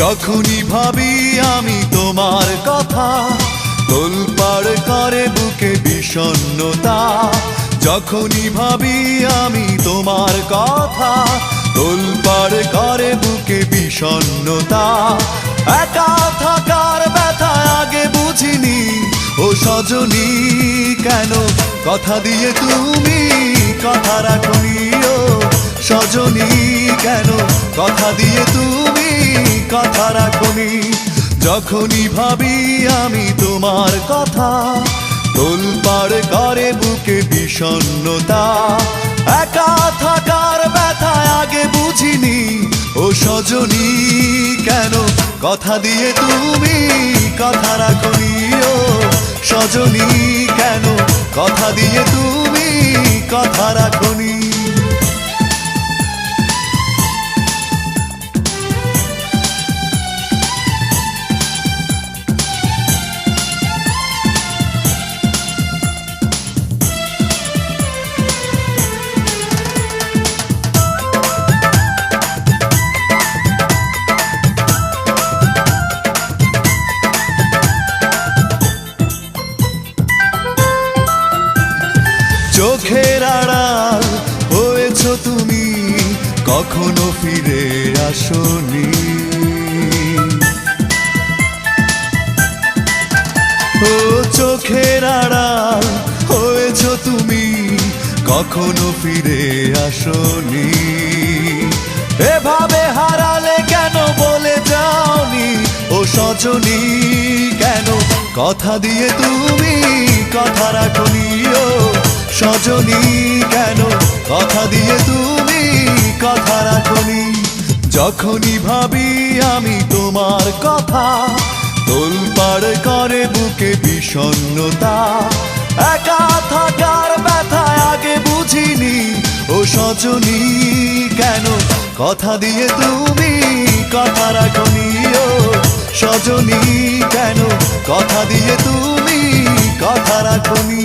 যখনই ভাবি আমি তোমার কথা, তোলপাড় করে বুকে বিষণ্ণতা। যখনই ভাবি আমি তোমার কথা, তোলপাড় করে বুকে বিষণ্ণতা। একা থাকার ব্যথা আগে বুঝিনি, ও সজনী কেন কথা দিয়ে তুমি কথা রাখনি। ও সজনী কেন কথা দিয়ে তুমি কথা রাখনি। যখনই ভাবি আমি তোমার কথা, তোলপাড় করে বুকে বিষণ্ণতা। একা থাকার ব্যথা আগে বুঝিনি, ও সজনী কেন কথা দিয়ে তুমি কথা রাখনি। ও সজনী কেন কথা দিয়ে তুমি কথা রাখনি। চোখের আড়াল হয়েছ তুমি, কখনো ফিরে আসনি। ও চোখের আড়াল হয়েছ তুমি, কখনো ফিরে আসনি। এভাবে হারালে কেন বলে যাওনি, ও সজনী কেন কথা দিয়ে তুমি কথা রাখনি। ও সজনী কেন কথা দিয়ে তুমি কথা রাখনি। যখনই ভাবি আমি তোমার কথা, তোলপাড় করে বুকে বিষণ্ণতা। একা থাকার ব্যথা আগে বুঝিনি, ও সজনী কেন কথা দিয়ে তুমি কথা রাখনি। ও সজনী কেন কথা দিয়ে তুমি কথা রাখনি।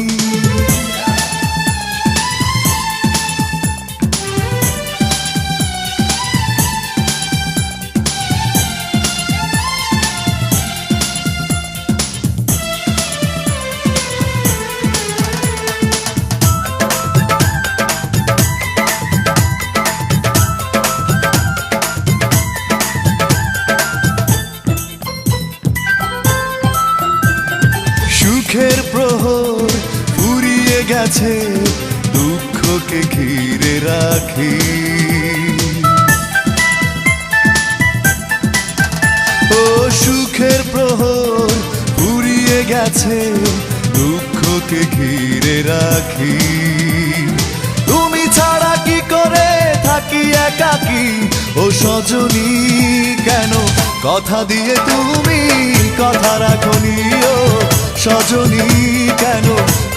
সুখের প্রহর ফুরিয়ে গেছে, দুঃখকে ঘিরে রাখি। ও সুখের প্রহর ফুরিয়ে গেছে, দুঃখকে ঘিরে রাখি। তুমি ছাড়া কি করে থাকি একাকী, ও সজনী কেন কথা দিয়ে তুমি কথা রাখনি। ও সজনী কেন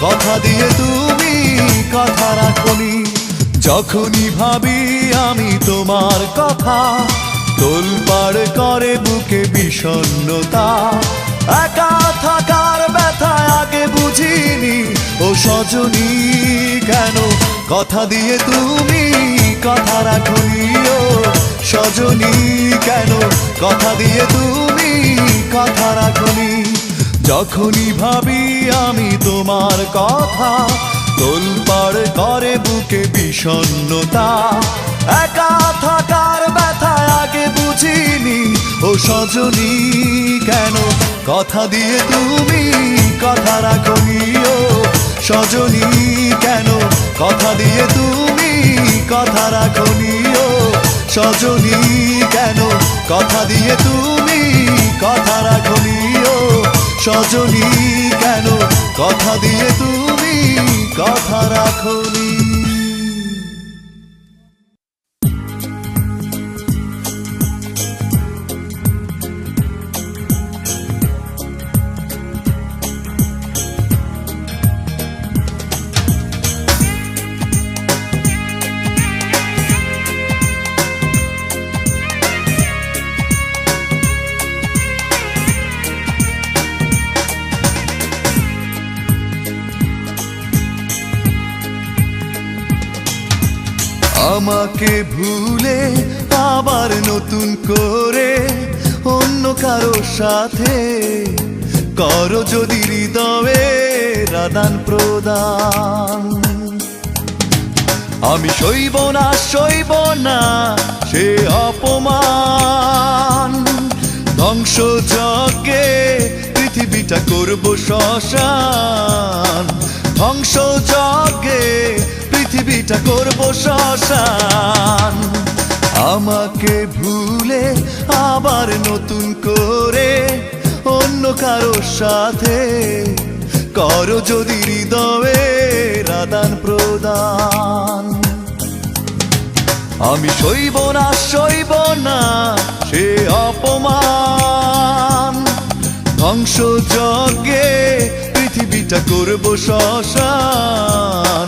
কথা দিয়ে তুমি কথা রাখনি। যখনই ভাবি আমি তোমার কথা, তোলপাড় করে বুকে বিষণ্ণতা। একা থাকার ব্যথা আগে বুঝিনি, ও সজনী কেন কথা দিয়ে তুমি কথা রাখনি। ও সজনী কেন কথা দিয়ে তুমি কথা রাখনি। যখনই ভাবি আমি তোমার কথা, তোলপাড় করে বুকে বিষণ্ণতা। একা থাকার ব্যথা আগে বুঝিনি, ও সজনী কেন কথা দিয়ে তুমি কথা রাখনি। ও সজনী কেন কথা দিয়ে তুমি কথা রাখনি। ও সজনী কেন কথা দিয়ে তুমি কথা রাখনি। ও সজনী কেন কথা দিয়ে তুমি কথা রাখনি। আমাকে ভুলে আবার নতুন করে অন্য কারো সাথে, করো যদি হৃদয়ের আদান প্রদান। আমি সইব না সইব না সে অপমান, ধ্বংস যজ্ঞে পৃথিবীটা করব শ্মশান, ধ্বংস যজ্ঞে পৃথিবীটা করব শ্মশান। আমাকে ভুলে আবার নতুন করে অন্য কারো সাথে, করো যদি হৃদয়ের আদান প্রদান। আমি সইব না সইব না সে অপমান, ধ্বংস যজ্ঞে পৃথিবীটা করব শ্মশান,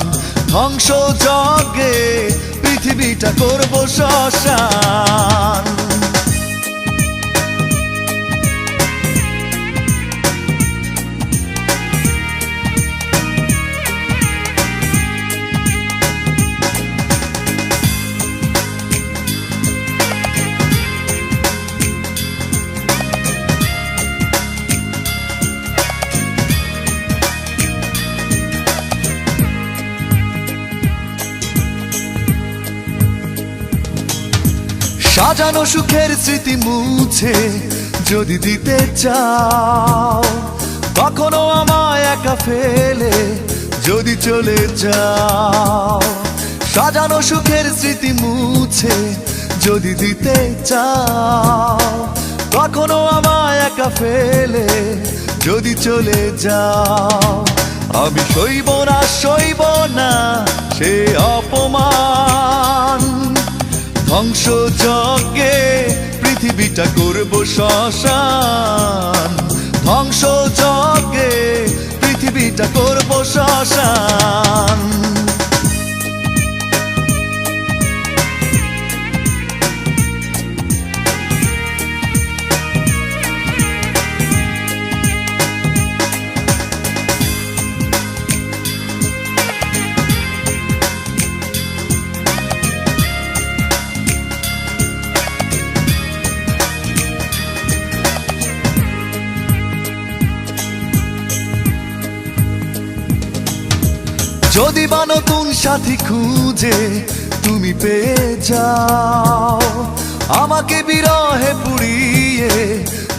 ধ্বংস যজ্ঞে পৃথিবীটা করব শ্মশান। সাজানো সুখের স্মৃতি মুছে যদি দিতে চাও, কখনো আমায় একা ফেলে যদি চলে যাও। সাজানো সুখের স্মৃতি মুছে যদি দিতে চাও, কখনো আমায় একা ফেলে যদি চলে যাও। আমি সইব না সইব না সে অপমান, ধ্বংস যজ্ঞে পৃথিবীটা করব শ্মশান, ধ্বংস যজ্ঞে পৃথিবীটা করব শ্মশান। যদি বা নতুন সাথী খুঁজে তুমি পেয়ে যাও, আমাকে বিরহে পুড়িয়ে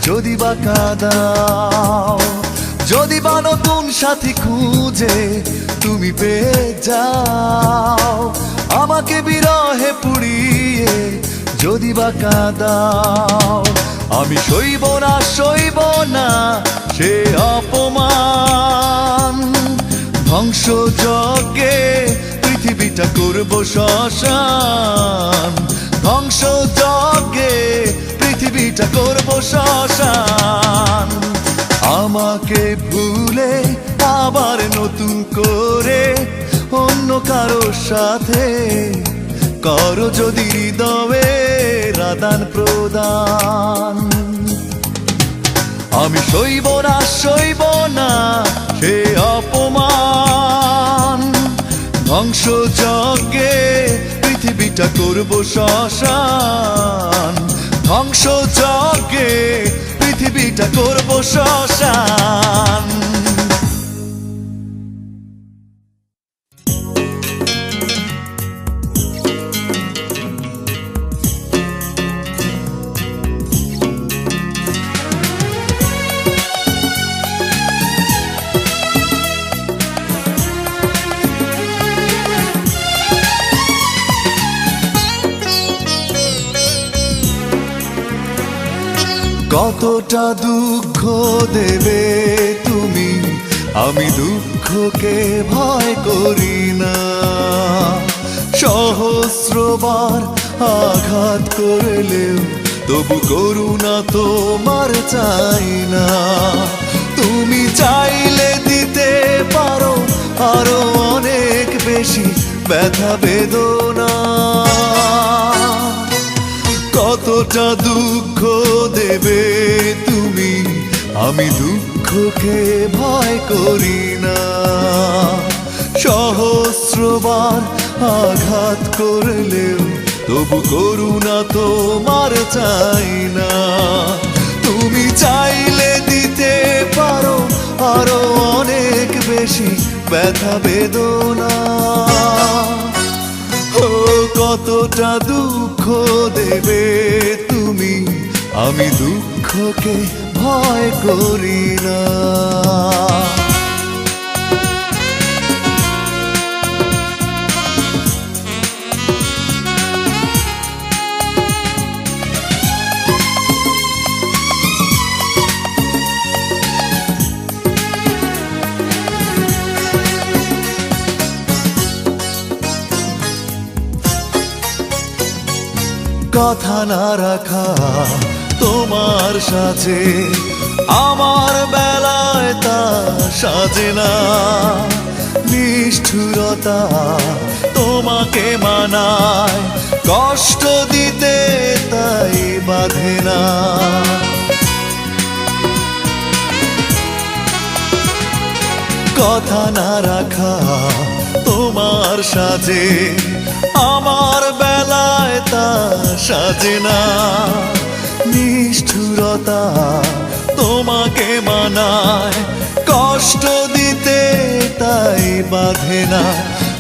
যদি বা কাঁদাও। যদি বা নতুন সাথী খুঁজে তুমি পেয়ে যাও, আমাকে বিরহে পুড়িয়ে যদি বা কাঁদাও। আমি সইব না সইব না সে অপমান, ধ্বংস যজ্ঞে পৃথিবীটা করব শ্মশান, ধ্বংস যজ্ঞে পৃথিবীটা করব শ্মশান। আমাকে ভুলে আবার নতুন করে অন্য কারো সাথে, করো যদি হৃদয়ের আদান প্রদান। আমি সইব না সইব না সে অপমান, ধ্বংস যজ্ঞে পৃথিবীটা করব শ্মশান, ধ্বংস যজ্ঞে পৃথিবীটা করব শ্মশান। কতটা দুঃখ দেবে তুমি, আমি দুঃখকে ভয় করি না। সহস্রবার আঘাত করলেও তবু করুণা তোমার চাই না। তুমি চাইলে দিতে পারো আরো অনেক বেশি ব্যথা বেদনা। কতটা দুঃখ দেবে তুমি, আমি দুঃখকে ভয় করি না। সহস্রবার আঘাত করলেও তবু করুণা তোমার চাই না। তুমি চাইলে দিতে পারো আরো অনেক বেশি ব্যথা বেদনা। ও কতটা দুঃখ দেবে তুমি, আমি দুঃখকে ভয় করি না। কথা না রাখা তোমার সাজে, আমার বেলায় তা সাজে না। নিষ্ঠুরতা তোমাকে মানায়, কষ্ট দিতে তাই বাধে না। কথা না রাখা তোমার সাজে, আমার বেলায় তা সাজে না। নিষ্ঠুরতা তোমাকে মানায়, কষ্ট দিতে তাই বাধে না।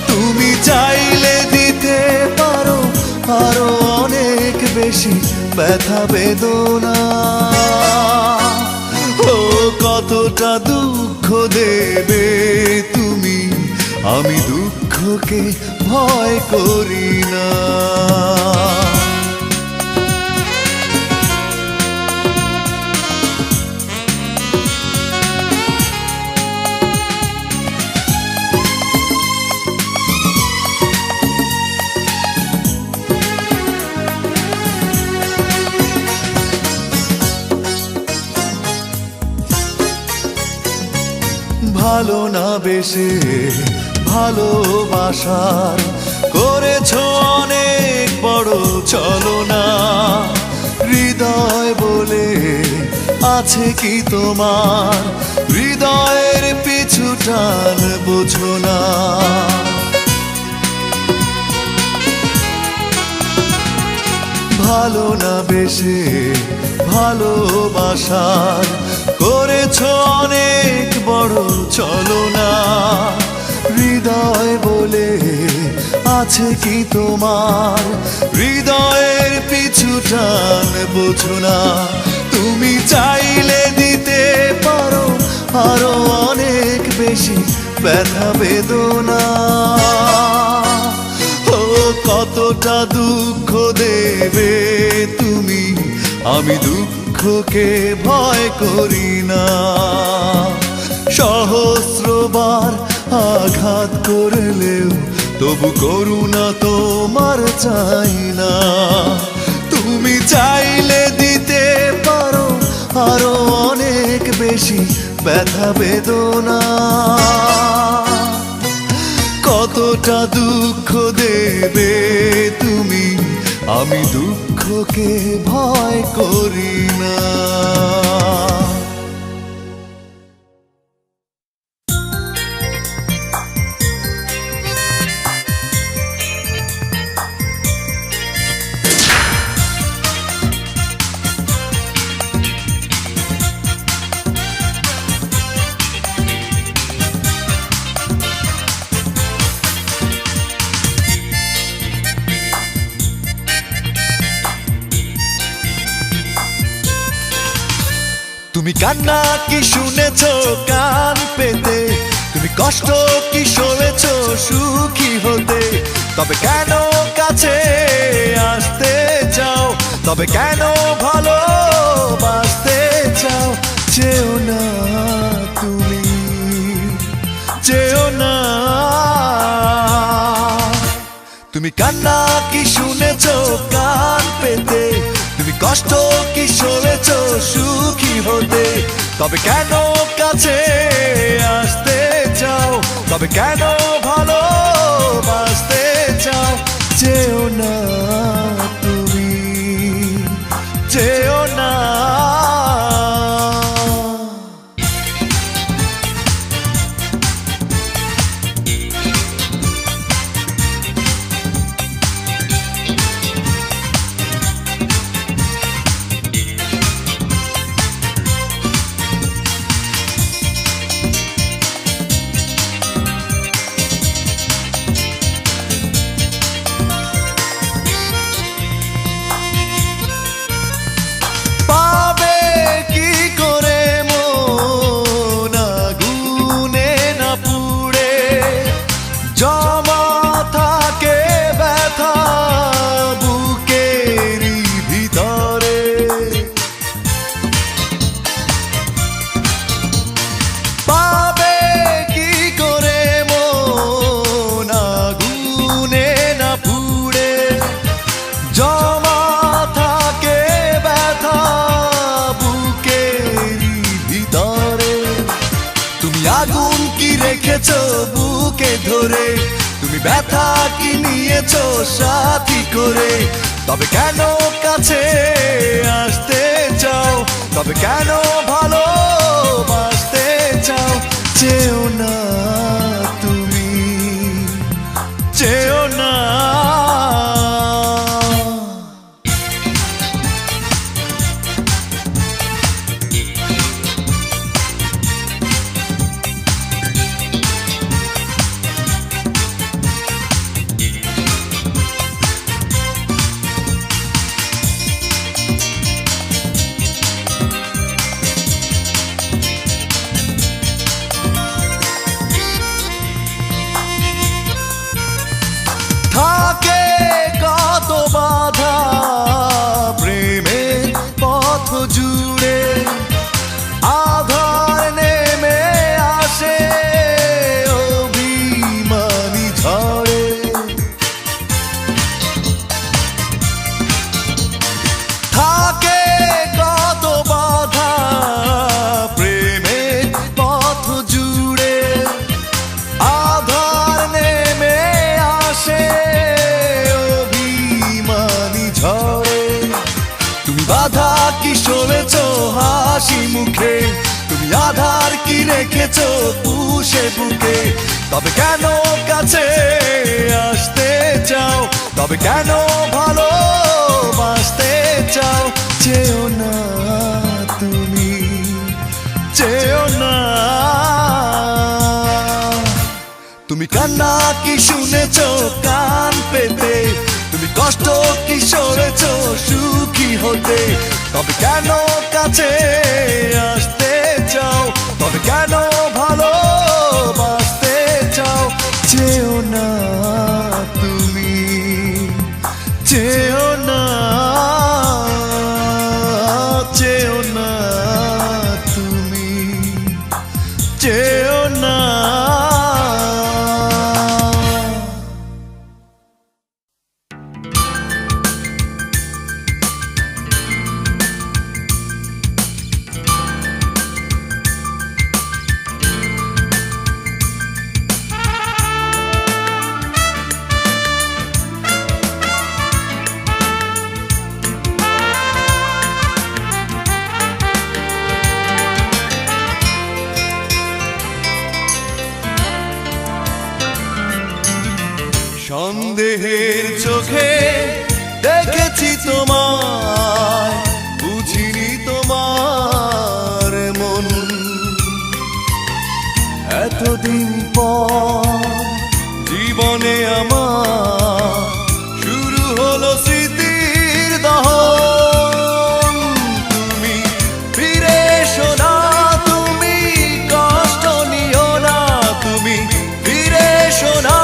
তুমি চাইলে দিতে পারো আরো অনেক বেশি ব্যথা বেদনা। ও কতটা দুঃখ দেবে তুমি, আমি দুঃখকে ভয় করি না। ভালো না বেশে ভালোবাসার করেছো অনেক বড় ছলনা। হৃদয় বলে আছে কি তোমার, হৃদয়ের পিছু টান বোঝো না। ভালো না বেশে ভালোবাসার করেছো অনেক বড় ছলনা। হৃদয় বলে আছে কি তোমার, হৃদয়ের পিছু টান বোঝো না। তুমি চাইলে দিতে পারো আরো অনেক বেশি ব্যথা বেদনা। ও কতটা দুঃখ দেবে তুমি, আমি দুঃখকে ভয় করি না। সহস্রবার আঘাত করলেও তবু করুণা তোমার চাই না। তুমি চাইলে দিতে পারো আরো অনেক বেশি ব্যথা বেদনা। কতটা দুঃখ দেবে তুমি, আমি দুঃখকে ভয় করি না। তুমি কান্না কি শুনেছো কান পেতে, তুমি কষ্ট কি সয়েছো সুখী হতে। তবে কেন কাছে আসতে চাও, তবে কেন ভালোবাসতে চাও। চেও না তুমি, চেও না। তুমি কান্না কি শুনেছো কান পেতে, তুমি কষ্ট কি সয়েছো সুখী হতে। তবে কেন কাছে আসতে চাও, তবে কেন ভালোবাসতে চাও। চেও না তুমি, চেও না। রেখেছো বুকে ধরে, তুমি ব্যথা কি নিয়েছো সাথী করে। তবে কেন কাছে আসতে চাও, তবে কেন ভালোবাসতে চাও। চেও না তুমি, চেও না। থাকে কত বাধা প্রেমের পথ জুড়ে, আধার নেমে আসে অভিমানী ঝড়ে। থাকে কত বাধা প্রেমের পথ জুড়ে, আধার নেমে আসে অভিমানী ঝড়ে। তুমি বাধা কি সরেছো হাসি মুখে, তুমি আধার কি রেখেছো পুষে বুকে। তবে কেন কাছে আসতে চাও, তবে কেন ভালোবাসতে চাও। চেও না তুমি, চেও না। তুমি কান্না কি শুনেছো কান পেতে, তুমি কষ্ট কি সরেছো সুখী হতে। তবে কেন কাছে আসতে চাও, তবে কেন ভালোবাসতে চাও। চেও না তুমি, চেও না, চেও না তুমি, চেও না। সন্দেহের চোখে দেখেছি তোমায়, বুঝিনি তোমার মন। এতদিন পর জীবনে আমার শুরু হলো স্মৃতির দহন। তুমি ফিরে এসো না, তুমি কষ্ট নিও না, তুমি ফিরে এসো না,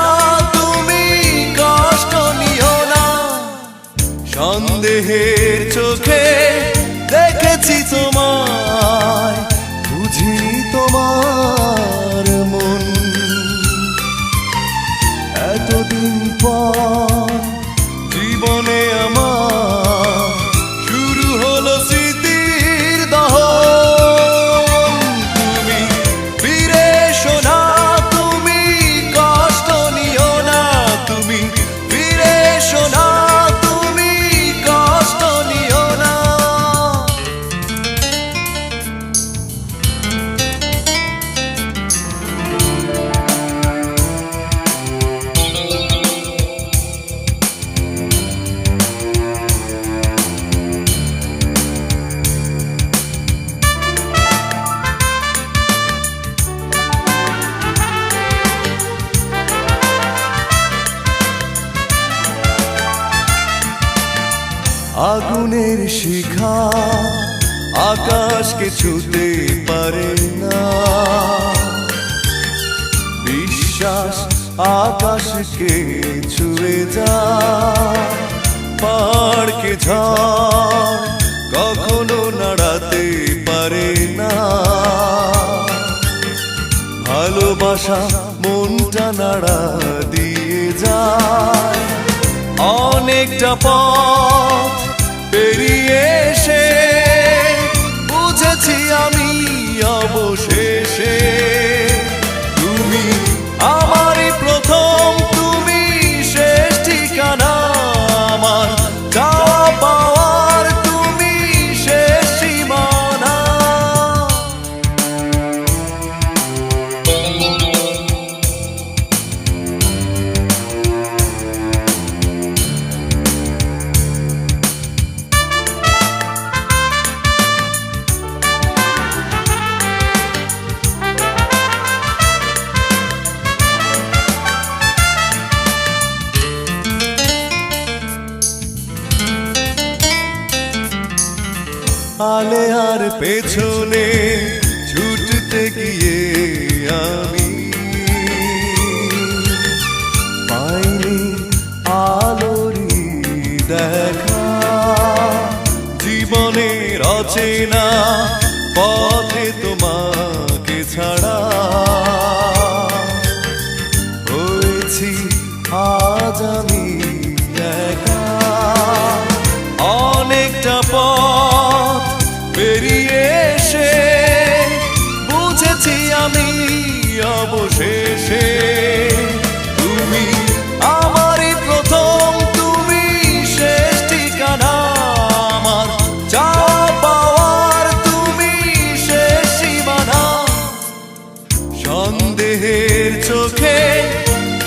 সন্দেহের চোখে দেখেছি তোমায়, বুঝিনি তোমার মন। এতদিন পর জীবনে আমার শুরু হলো স্মৃতির দহন। তুমি ফিরে এসো না, তুমি কষ্ট নিও না, তুমি ফিরে এসো না, আগুনের শিখা আকাশকে ছুতে পারে না, বিশ্বাস আকাশকে ছুঁয়ে যায়। পাহাড়কে ঝড় কখনো নাড়াতে পারে না, ভালোবাসা মনটা নাড়া দিয়ে যায়। অনেকটা পথ পেরিয়ে এসে বুঝেছি আমি অবশেষে, তুমি সামনে আর পেছনে ছুটতে গিয়ে আমি পাইনি আলোরি দেখা, জীবনের অচেনা পথে তোমাকে ছাড়া হয়েছি আজ আমি একা। অনেকটা পথ পেরিয়ে এসে বুঝেছি আমি অবশেষে তুমি আমারই প্রথম, তুমি শেষ ঠিকানা আমার, চাওয়া পাওয়ার তুমি শেষ সীমানা। সন্দেহের চোখে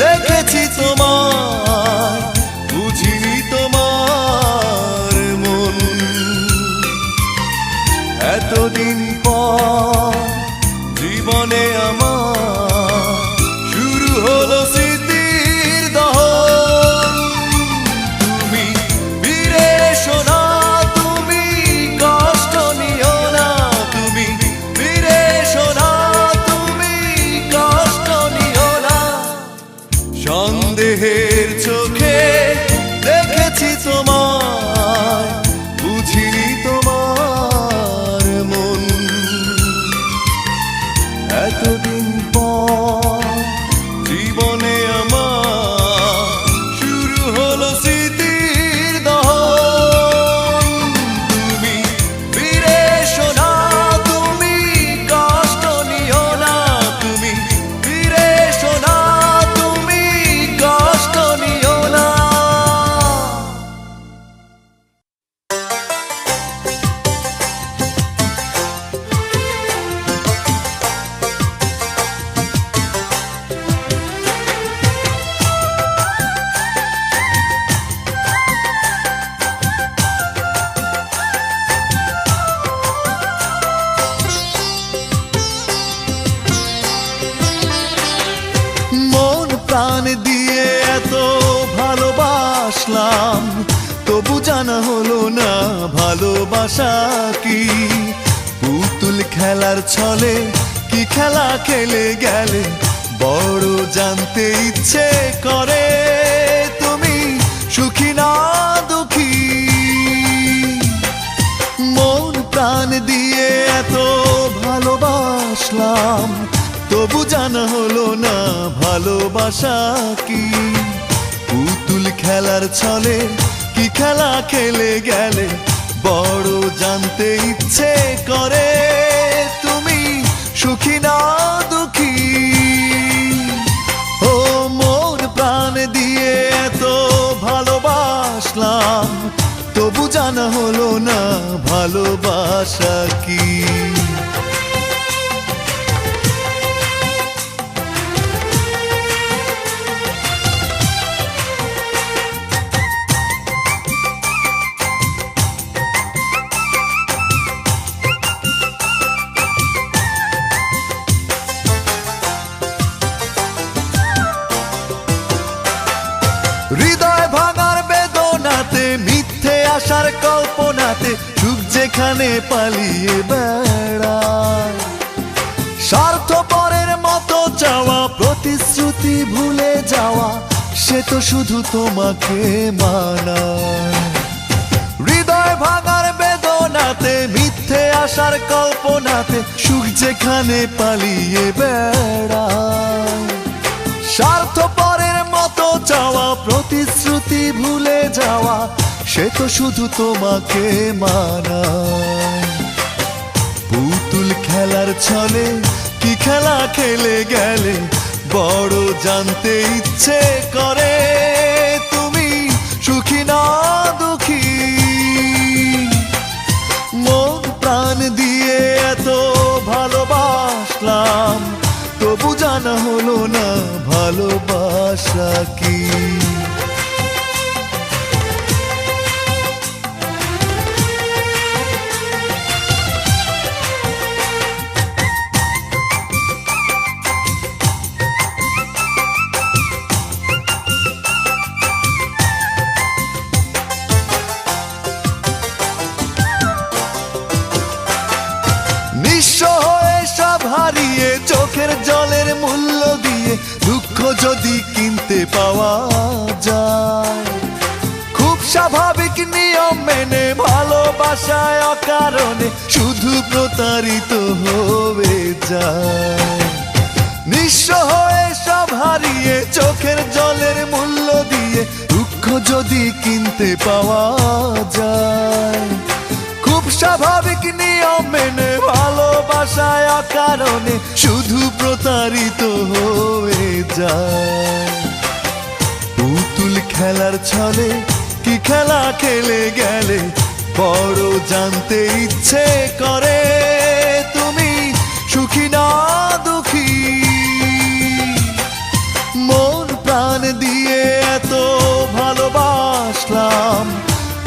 দেখেছি তোমার, বুঝিনি তোমার মন। এতদিন পর জীবনে আমার শুরু হলো স্মৃতির দহন। তুমি ফিরে এসো না, তুমি কষ্ট নিও না, তুমি ফিরে এসো না, তুমি কষ্ট নিও না। সন্দেহের চোখে দেখেছি তোমার, বুঝিনি তোমার মন। এতদিন পর জীবনে আমার শুরু হলো স্মৃতির দহন। তুমি ফিরে এসো না, তুমি কষ্ট নিও না, তুমি ফিরে এসো না, তুমি কষ্ট নিও না। মন প্রাণ দিয়ে এত ভালোবাসলাম, তবু জানা হলো না ভালোবাসা কি। পুতুল খেলার ছলে কি খেলা খেলে গেলে, বড় জানতে ইচ্ছে করে তুমি সুখী না দুঃখী। মন প্রাণ দিয়ে এত ভালোবাসলাম, তবু জানা হলো না ভালোবাসা কি। পুতুল খেলার ছলে কি খেলা খেলে গেলে, বড় জানতে ইচ্ছে করে তুমি সুখী না দুঃখী। ও মন প্রাণ দিয়ে এত ভালোবাসলাম, তবু জানা হলো না ভালোবাসা কি। হৃদয় ভাঙার বেদনাতে, মিথ্যে আশার কল্পনাতে, সুখ যেখানে পালিয়ে বেড়ায়। স্বার্থপরের মতো চাওয়া, প্রতিশ্রুতি ভুলে যাওয়া, সে তো শুধু তোমাকে মানায়। হৃদয় ভাঙার বেদনাতে, মিথ্যে আশার কল্পনাতে, সুখ যেখানে পালিয়ে বেড়ায়। স্বার্থপরের মতো চাওয়া, প্রতিশ্রুতি ভুলে যাওয়া, সে তো শুধু তোমাকে মানায়। পুতুল খেলার ছলে কি খেলা খেলে গেলে, বড় জানতে ইচ্ছে করে তুমি সুখী না দুঃখী। মন প্রাণ দিয়ে এত ভালোবাসলাম, তবু জানা হলো না ভালোবাসা কি। ভালোবাসায় অকারণে শুধু প্রতারিত হয়ে যায়। নিঃস্ব হয়ে সব হারিয়ে চোখের জলের মূল্য দিয়ে দুঃখ যদি কিনতে পাওয়া যায়। খুব স্বাভাবিক নিয়ম মেনে ভালোবাসায় অকারণে শুধু প্রতারিত হয়ে যায়। পুতুল খেলার ছলে কি খেলা খেলে গেলে বড় জানতে ইচ্ছে করে তুমি সুখী না দুঃখী। মন প্রাণ দিয়ে এত ভালোবাসলাম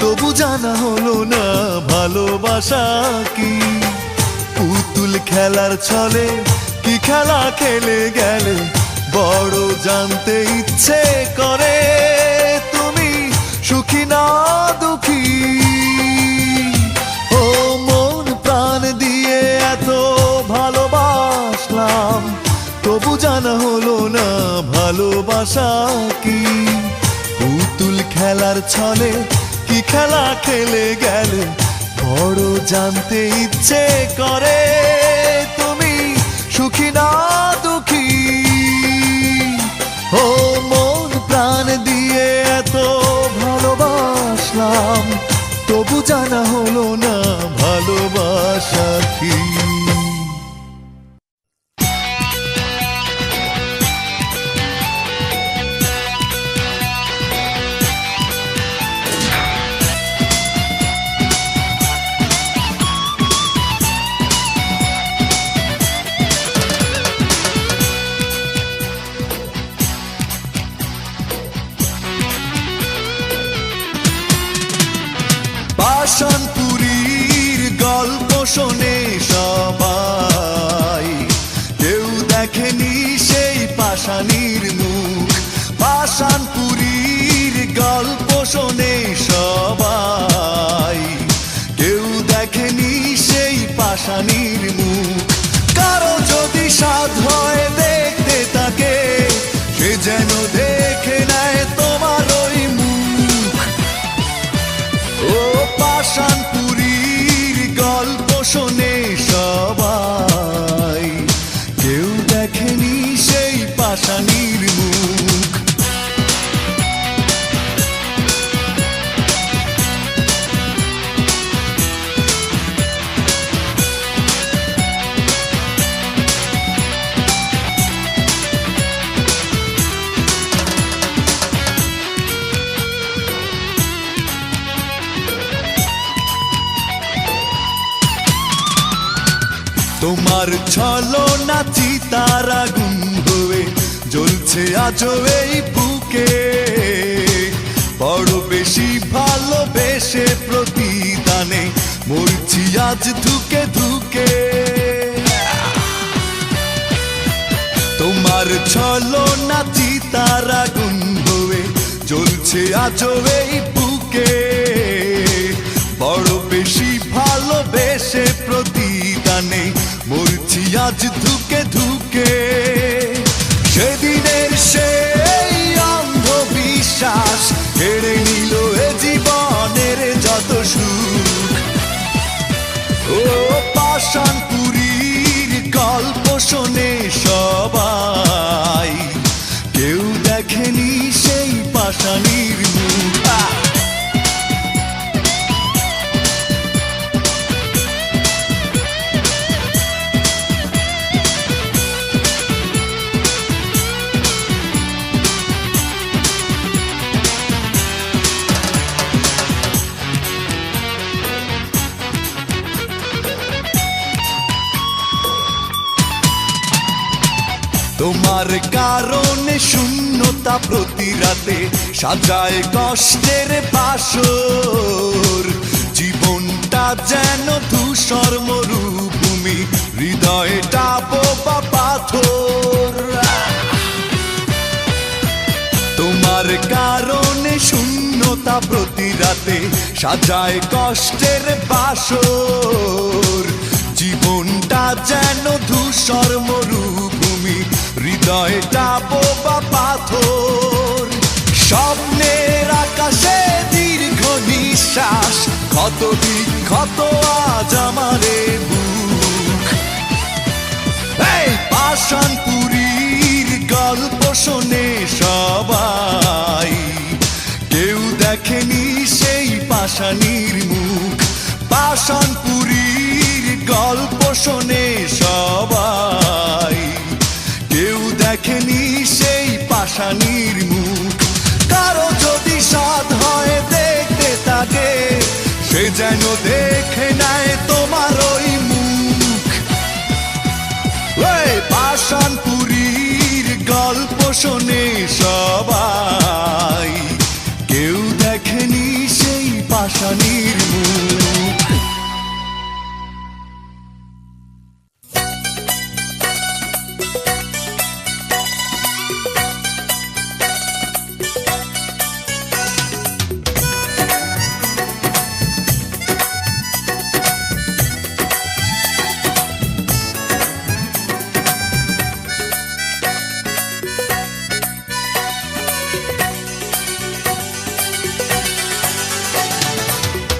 তবু জানা হলো না ভালোবাসা কি। পুতুল খেলার ছলে কি খেলা খেলে গেলে বড় জানতে ইচ্ছে করে তুমি সুখী না দুঃখী। ও মন প্রাণ দিয়ে এত ভালোবাসলাম তবু জানা হলো না ভালোবাসা কি। পুতুল খেলার ছলে কি খেলা খেলে গেলে বড় জানতে ইচ্ছে করে তুমি সুখী না দুঃখী। ও মন প্রাণ দিয়ে এত ভালোবাসলাম তবু জানা হলো না ভালোবাসা কি। পাষাণপুরীর গল্প শোনে সবাই, কেউ দেখেনি সেই পাষাণীর মুখ। পাষাণপুরীর গল্প শোনে সবাই, কেউ দেখেনি সেই পাষাণীর মুখ। কারো যদি সাধ হয় দেখতে তাকে, সে যেন দেখে নেয় তোমার ওই মুখ। ও পাষাণপুরীর গল্প শোনে সবাই, কেউ দেখেনি সেই পাষাণীর মুখ। তোমার ছলনা চিতার আগুন হয়ে জ্বলছে আজও এই বুকে, বড় বেশি ভালোবেসে প্রতিদানে মরছি আজ ধুকে ধুকে। তোমার ছলনা চিতার আগুন হয়ে জ্বলছে আজও এই বুকে, বড় বেশি ভালোবেসে প্রতিদানে মরছি আজ ধুকে ধুকে। সেদিনের সেই অন্ধবিশ্বাস কেড়ে নিল এ জীবনের যত সুখ। ও পাষাণপুরীর গল্প শোনে সবাই, কেউ দেখেনি সেই পাষাণীর মুখ। তোমার কারণে শূন্যতা প্রতি রাতে সাজায় কষ্টের বাসর। জীবনটা যেন ধূসর মরুভূমি, হৃদয়টা বোবা পাথর। তোমার কারণে শূন্যতা প্রতি রাতে সাজায় কষ্টের বাসর। জীবনটা যেন ধূসর মরুভূমি, হৃদয়টা বোবা পাথর। স্বপ্নের আকাশে দীর্ঘ নিঃশ্বাস কত বিক্ষত আজ আমারে বুক। এই পাষাণপুরীর গল্প শোনে সবাই, কেউ দেখেনি সেই পাষাণীর মুখ। পাষাণপুরীর গল্প শোনে সবাই, কেউ দেখেনি সেই পাষাণীর মুখ। কারো যদি সাধ হয় দেখতে তাকে, সে যেন দেখে নেয় তোমার ওই মুখ। এই পাষাণপুরীর গল্প শোনে সবাই, কেউ দেখেনি সেই পাষাণীর মুখ।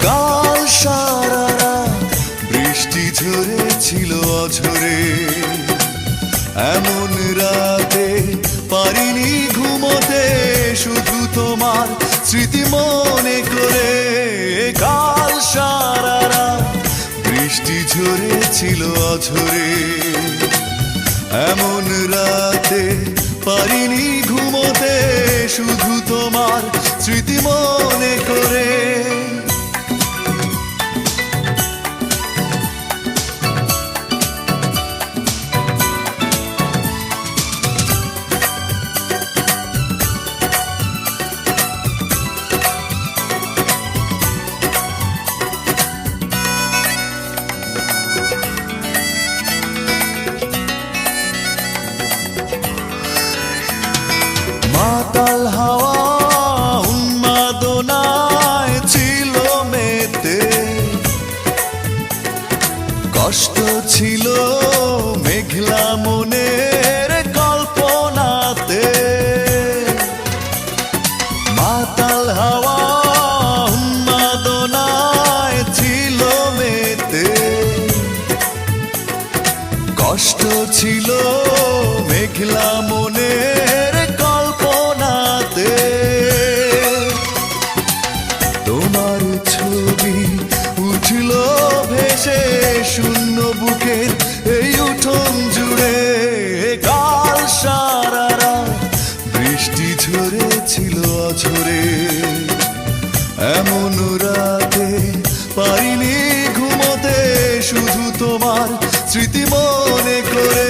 কাল সারা রাত বৃষ্টি ঝরেছিল অঝরে, এমন রাতে পারিনি ঘুমোতে, শুধু তোমার স্মৃতি মনে করে। কাল সারা রাত বৃষ্টি ঝরেছিল অঝরে, এমন রাতে পারিনি ঘুমোতে, শুধু তোমার স্মৃতি মনে করে। মাতাল হাওয়া উন্মাদনায় ছিল মেতে, কষ্ট ছিল মেঘলা মনের কল্পনাতে। মাতাল হাওয়া উন্মাদনায় ছিল মেতে, কষ্ট ছিল মেঘলা মনের কল্পনাতে। তোমার ছবি উঠল ভেসে শূন্য বুকের এই উঠোন জুড়ে। কাল সারা রাত বৃষ্টি ঝরেছিল অঝরে, এমন রাতে পারিনি ঘুমোতে, শুধু তোমার স্মৃতি মনে করে।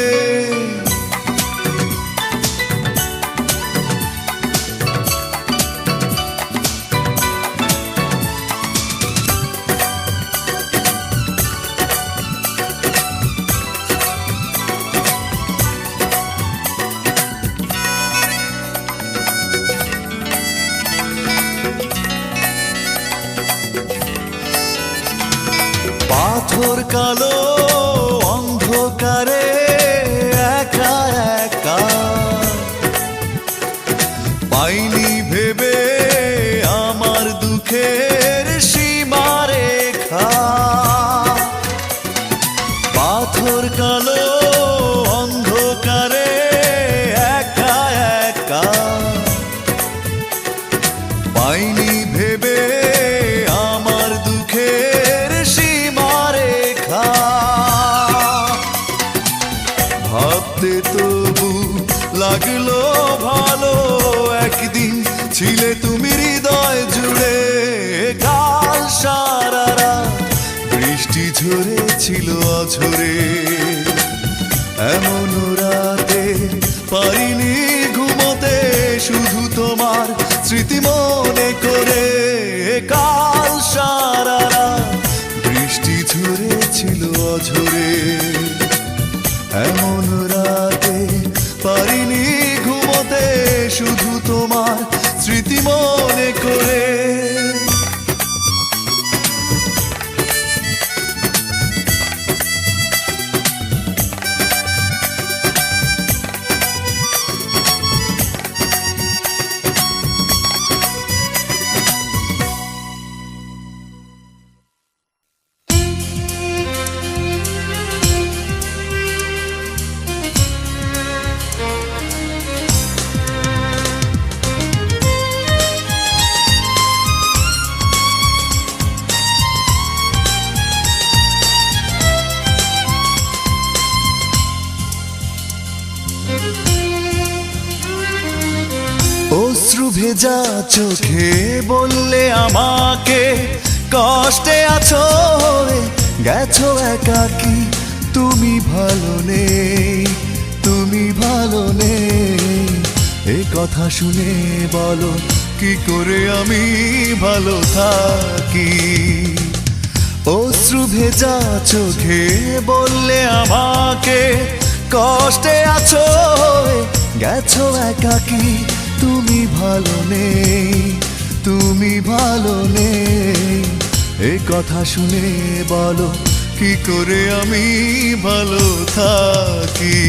পাথর কালো অন্ধকারে একা একা, পাইনি ভেবে আমার দুঃখের সীমারেখা। পাথর কালো অন্ধকারে একা একা, পাইনি ভেবে আমার দুঃখের সীমারেখা। ভাবতে তবু লাগলো ভালো, একদিন ছিলে তুমি হৃদয় জুড়ে। কাল সারা রাত বৃষ্টি ঝরেছিল অঝরে, এমন রাতে পারিনি ঘুমোতে, শুধু তোমার স্মৃতি মনে করে। কাল সারা রাত বৃষ্টি ঝরেছিল অঝরে, এমন রাতে পারিনি ঘুমোতে, শুধু তোমার স্মৃতি মনে করে। ভেজা চোখে বললে আমাকে কষ্টে আছো গেছো একাকি, তুমি ভালো নেই, তুমি ভালো নেই। এই কথা শুনে বলো কি করে আমি ভালো থাকি। অশ্রু ভেজা চোখে বললে আমাকে কষ্টে আছো গেছো একাকি, তুমি ভালো নেই, তুমি ভালো নেই। এই কথা শুনে বলো কি করে আমি ভালো থাকি।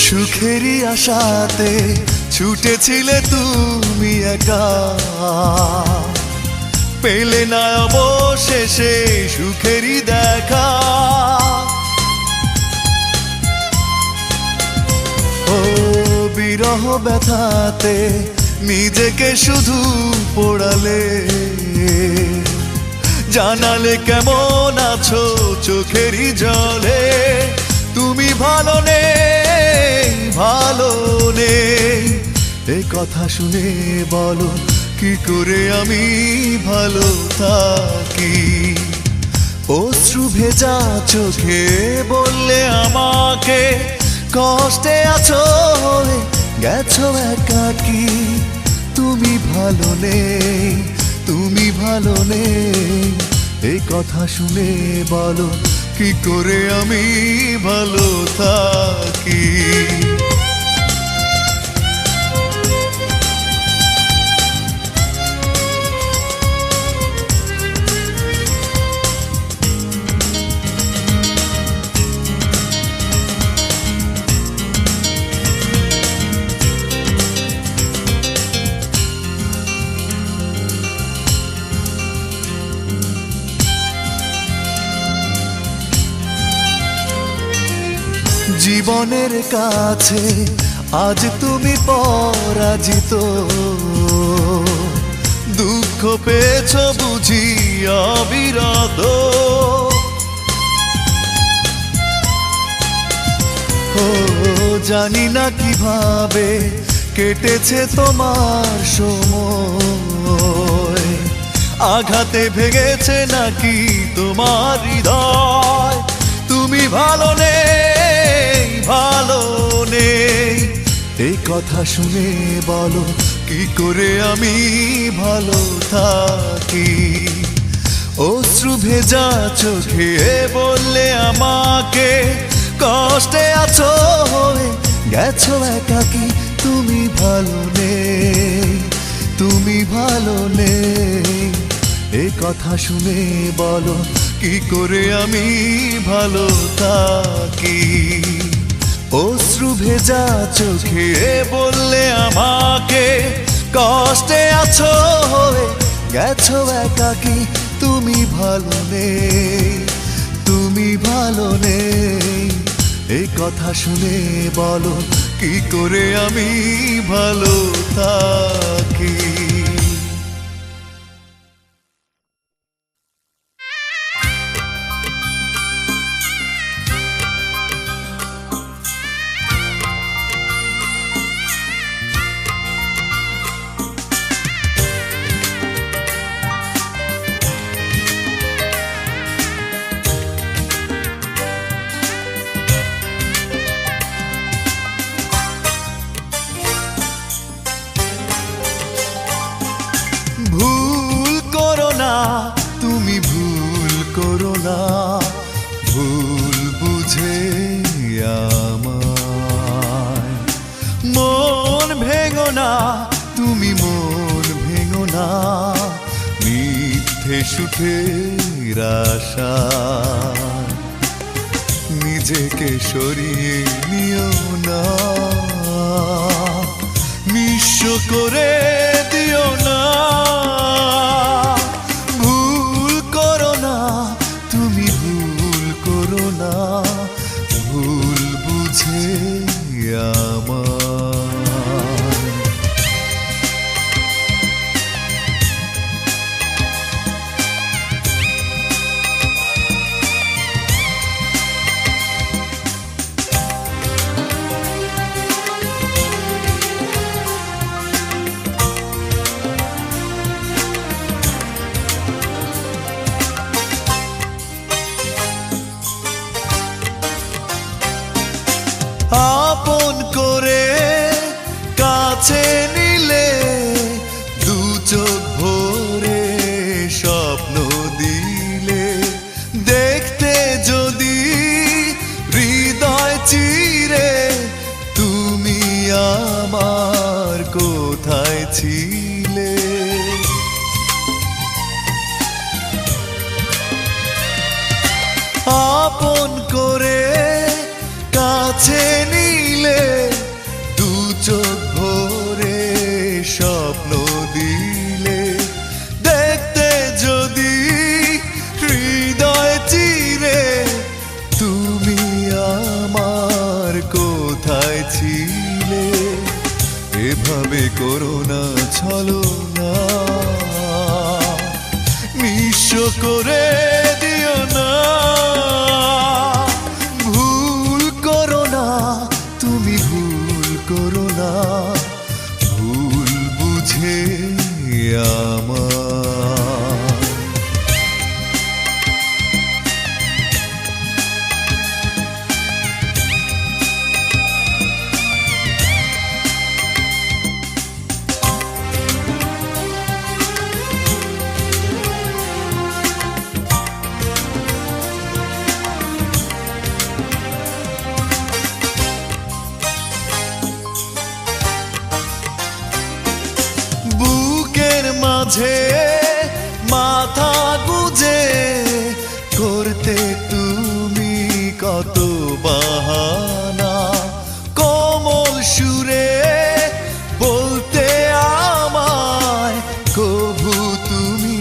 সুখেরই আশাতে ছুটেছিলে তুমি একা, পেলে না অবশেষে সুখেরই দেখা। ও বিরহ ব্যথাতে নিজেকে শুধু পোড়ালে, জানালে কেমন আছো চোখেরই জলে। তুমি ভালো নেই, ভালো নেই। এই কথা শুনে বলো কি করে আমি ভালো থাকি। অশ্রু ভেজা চোখে বললে আমাকে কষ্টে আছো গেছো একাকি, তুমি ভালো নেই, তুমি ভালো নেই। এই কথা শুনে বলো কি করে আমি ভালো থাকি। জীবনের কাছে আজ তুমি পরাজিত, দুঃখ পেয়েছ বুঝি অবিরত। ও জানি না কিভাবে কেটেছে তোমার সময়, আঘাতে ভেঙেছে নাকি তোমার হৃদয়। তুমি ভালো নেই, ভালো নেই। এই কথা শুনে বলো কি করে আমি ভালো থাকি। অশ্রু ভেজা চোখে বললে আমাকে কষ্টে আছো গেছো একাকি, তুমি ভালো নেই, তুমি ভালো নেই। এই কথা শুনে বলো কি করে আমি ভালো থাকি। অশ্রু ভেজা চোখে বললে আমাকে কষ্টে আছো গেছো একাকি, তুমি ভালো নেই, তুমি ভালো নেই। এই কথা শুনে বলো কি করে আমি ভালো থাকি। ভুল করো না, তুমি ভুল করো না, ভুল বুঝে আমায়। মন ভেঙো না, তুমি মন ভেঙো না, মিথ্যে সুখের আশায় নিজেকে সরিয়ে নিও না, নিঃস্ব করে দিও না। আমার কোথায় ছিলে? আপন করে কাছে নিলে দু চোখ ভরে স্বপ্ন দিলে, দেখতে যদি হৃদয় চিরে তুমি আমার কোথায় ছিলে? এভাবে করো না ছলনা, নিঃস্ব করে দিও না। ভুল করো না, তুমি ভুল করো না, ভুল বুঝে আমার। বুকের মাঝে মাথা গুজে করতে তুমি কত বাহানা, কোমল সুরে বলতে আমায় কভু তুমি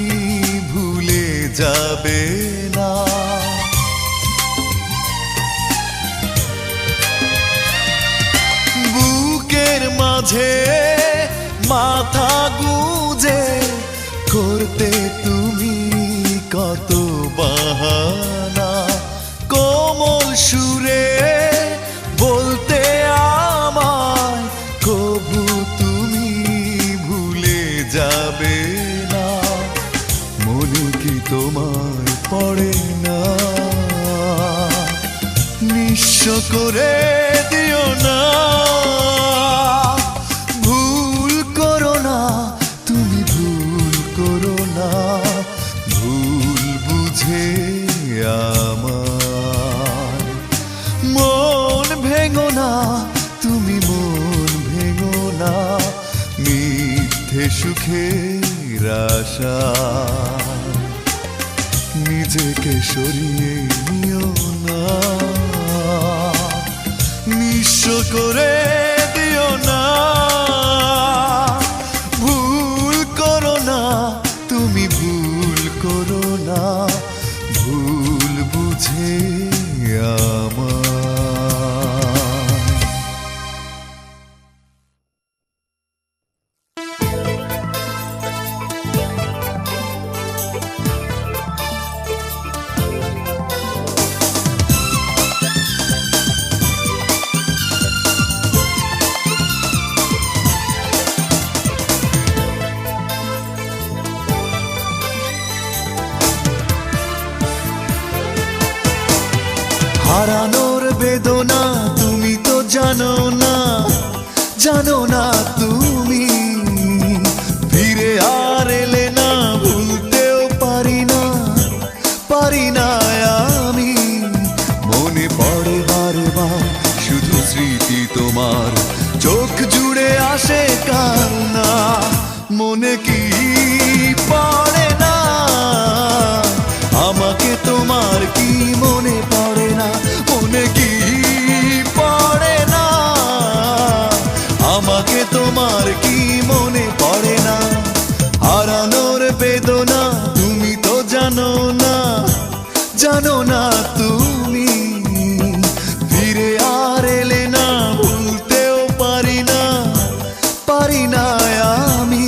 ভুলে যাবে না। বুকের মাঝে মাথা গুজে করতে তুমি কত বাহানা, কোমল সুরে বলতে আমায় কভু তুমি ভুলে যাবে না। মনে কি তোমার পড়ে না? নিঃস্ব করে দিও না। ভুল করো না, তুমি ভুল করো না, ভুল বুঝে আমার। মন ভেঙো না, তুমি মন ভেঙো না, মিথ্যে সুখের আশা নিজেকে সরিয়ে নিও না। নিঃস্ব করে দিও না। ভুল করো না, তুমি ভুল করো না, ভুল বুঝে আমার। হারানোর বেদনা তুমি তো জানো না, জানো না তুমি। ফিরে আর এলে না, ভুলতেও পারি না, পারি না আমি। মনে পড়ে বারবার শুধু স্মৃতি তোমার, চোখ জুড়ে আসে কান্না। মনে কি পড়ে না আমাকে তোমার, কি মনে পড়ে না? মনে কি পড়ে না আমাকে তোমার, কি মনে পড়ে না? হারানোর বেদনা তুমি তো জানো না, জানো না তুমি। ফিরে আর এলে না, ভুলতেও পারি না, পারি না আমি।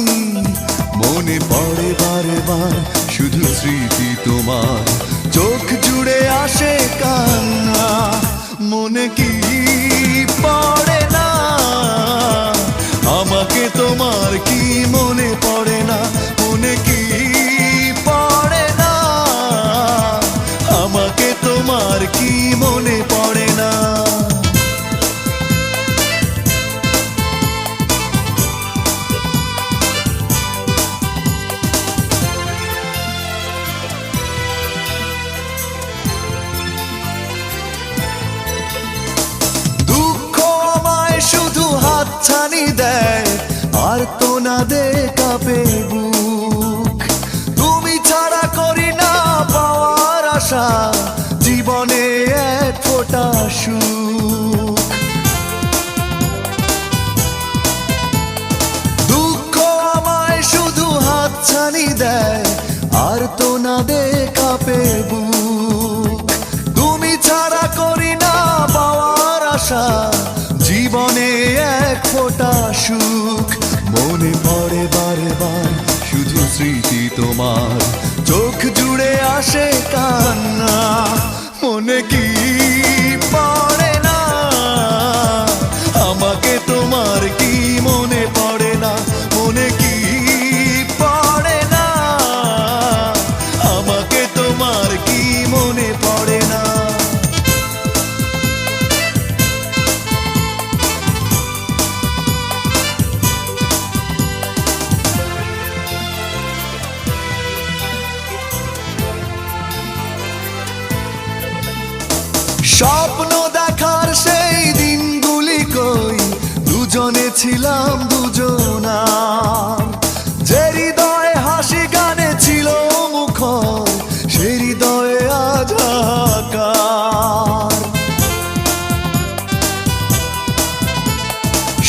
আমাকে তোমার কি মনে পড়ে না, মনে কি পড়ে না, আমাকে তোমার কি মনে পড়ে না। স্বপ্ন দেখার সেই দিনগুলি কই, দুজনে ছিলাম দুজনার, যে হৃদয়ে হাসি গানে ছিল মুখর, সে হৃদয়ে আজ হাহাকার।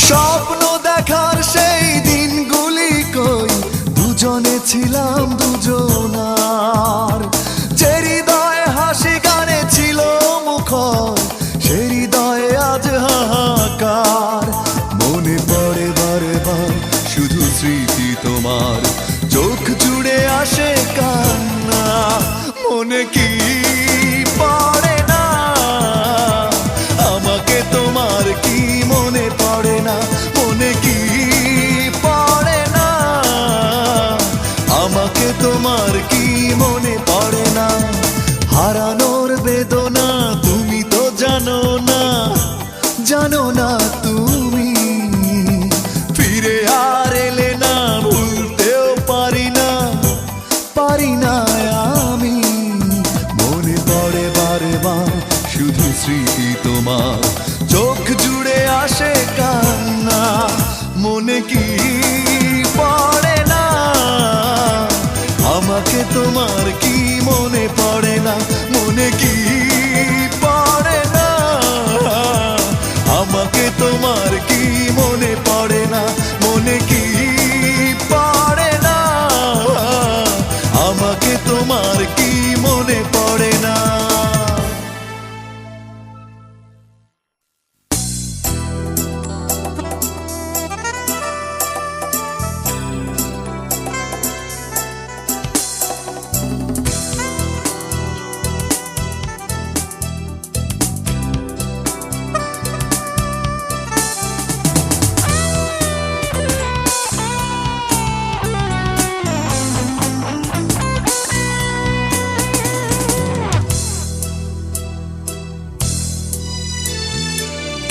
স্বপ্ন দেখার সেই দিনগুলি কই, দুজনে ছিলাম দুজনার, যে হৃদয়ে হাসি গানে ছিল মুখর, সে হৃদয়ে আজ হাহাকার। মনে পড়ে বারে বার শুধু স্মৃতি তোমার, চোখ জুড়ে আসে কান্না, মনে কি পড়ে না, আমাকে তোমার কি মনে পড়ে না, মনে কি পড়ে না, আমাকে তোমার কি মনে পড়ে না। হারানোর বেদনা তুমি তো জানো না, জানো না তুমি, ফিরে আর এলে না, ভুলতেও পারি না, পারি না আমি। মনে পড়ে বারে বার শুধু স্মৃতি তোমার, চোখ জুড়ে আসে কান্না, মনে কি পড়ে না, আমাকে তোমার কি মনে পড়ে না, মনে কি পড়ে না, আমাকে তোমার কি মনে পড়ে না, মনে কি পড়ে না, আমাকে তোমার কি মনে পড়ে না।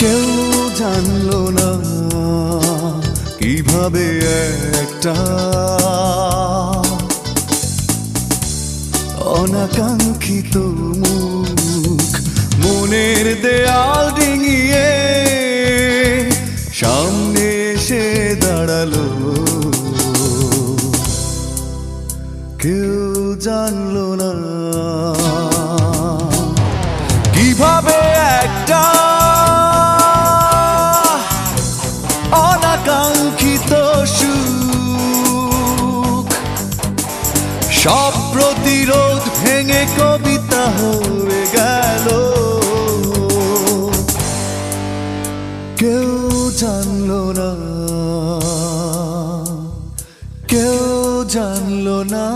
কেউ জানলো না কিভাবে একটা অনাকাঙ্ক্ষিত মুখ মনের দেয়াল ডিঙিয়ে সামনে এসে দাঁড়ালো। কেউ জানলো না কিভাবে একটা অনাকাঙ্ক্ষিত সুখ সব প্রতিরোধ ভেঙে কবিতা হয়ে গেল। কেউ জানলো না, কেউ জানলো না।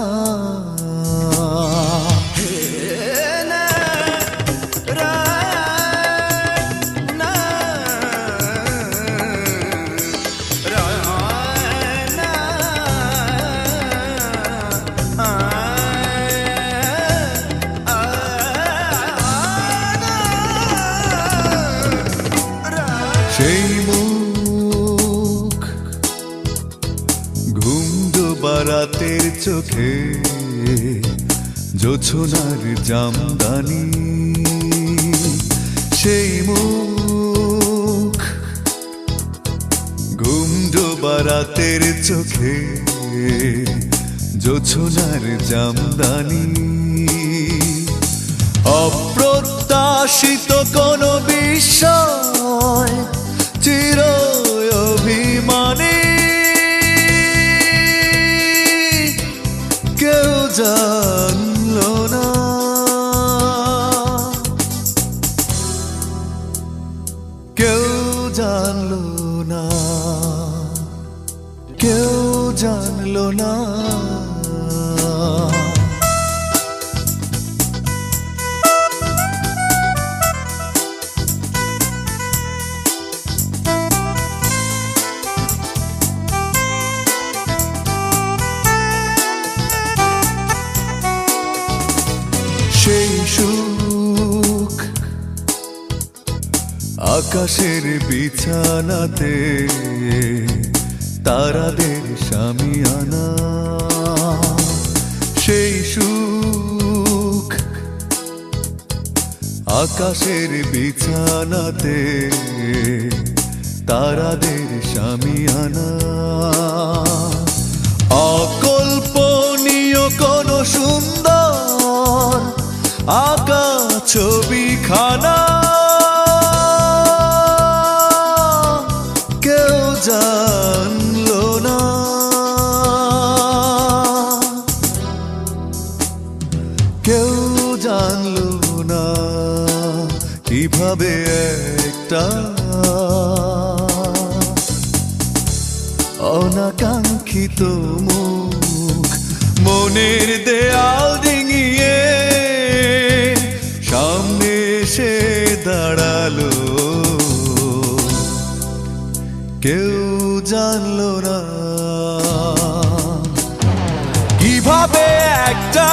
সেই মুখ ঘুম ডোবা রাতের চোখে জোছনার জামদানি। সেই মুখ ঘুম ডোবা রাতের চোখে জোছনার জামদানি। অপ্রত্যাশিত কোনো বিষয় চির অভিমানী। কেউ জানলো না, কেউ জানলো না, কেউ জানলো না। আকাশের বিছানাতে তারাদের শামিয়ানা, সেই সুখ আকাশের বিছানাতে তারাদের শামিয়ানা। অকল্পনীয় কোন সুন্দর আঁকা ছবিখানা কেউ জানলো না, কেউ জানলো না কিভাবে একটা অনাকাঙ্ক্ষিত মুখ মনের দেয়াল ডিঙিয়ে সামনে এসে দাঁড়ালো। কেউ জানলো না কিভাবে একটা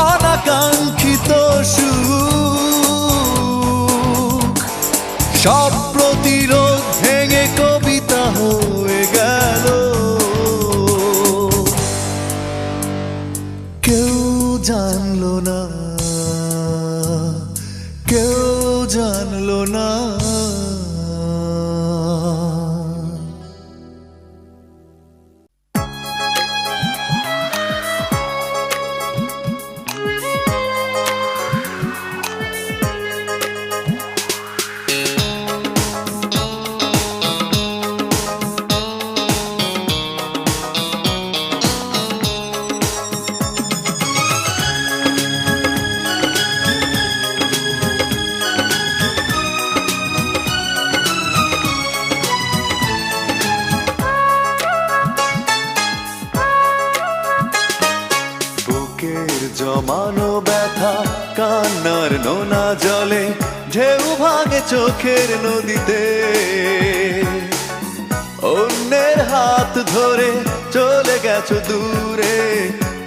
অনাকাঙ্ক্ষিত সুখ সব প্রতিরোধ ভেঙে কবিতা হয়ে গেল। কেউ জানলো না, কেউ জানলো না। জমানো ব্যথা কান্নার নোনা জলে ঢেউ ভাঙে চোখের নদীতে। অন্যের হাত ধরে চলে গেছো দূরে,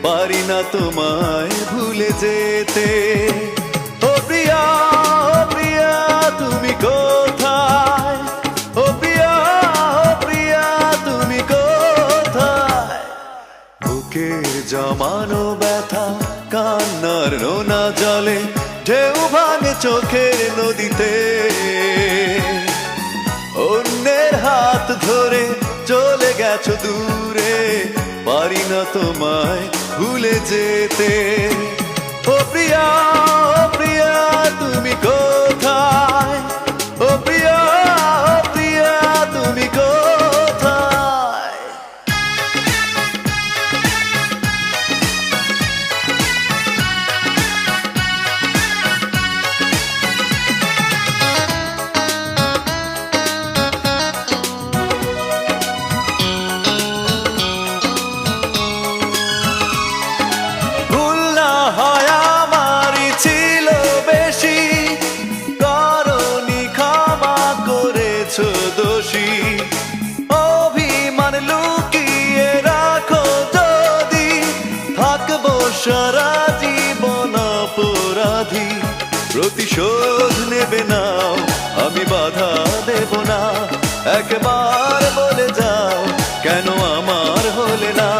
পারি না তোমায় ভুলে যেতে। ও প্রিয়া, ও প্রিয়া তুমি কোথায়? ও প্রিয়া, ও প্রিয়া তুমি কোথায়? বুকের জমানো ব্যথা কান্নার নোনা জলে ঢেউ ভাঙে চোখের নদীতে। অন্যের হাত ধরে চলে গেছো দূরে, পারি না তোমায় ভুলে যেতে। ও প্রিয়া, ও প্রিয়া তুমি কোথায়? ও প্রিয়া, ও প্রিয়া তুমি কোথায়? অভিমান লুকিয়ে রাখো যদি, থাকবো সারা জীবন অপরাধী। প্রতিশোধ নেবে নাও, আমি বাধা দেব না। একবার বলে যাও কেন আমার হলে না?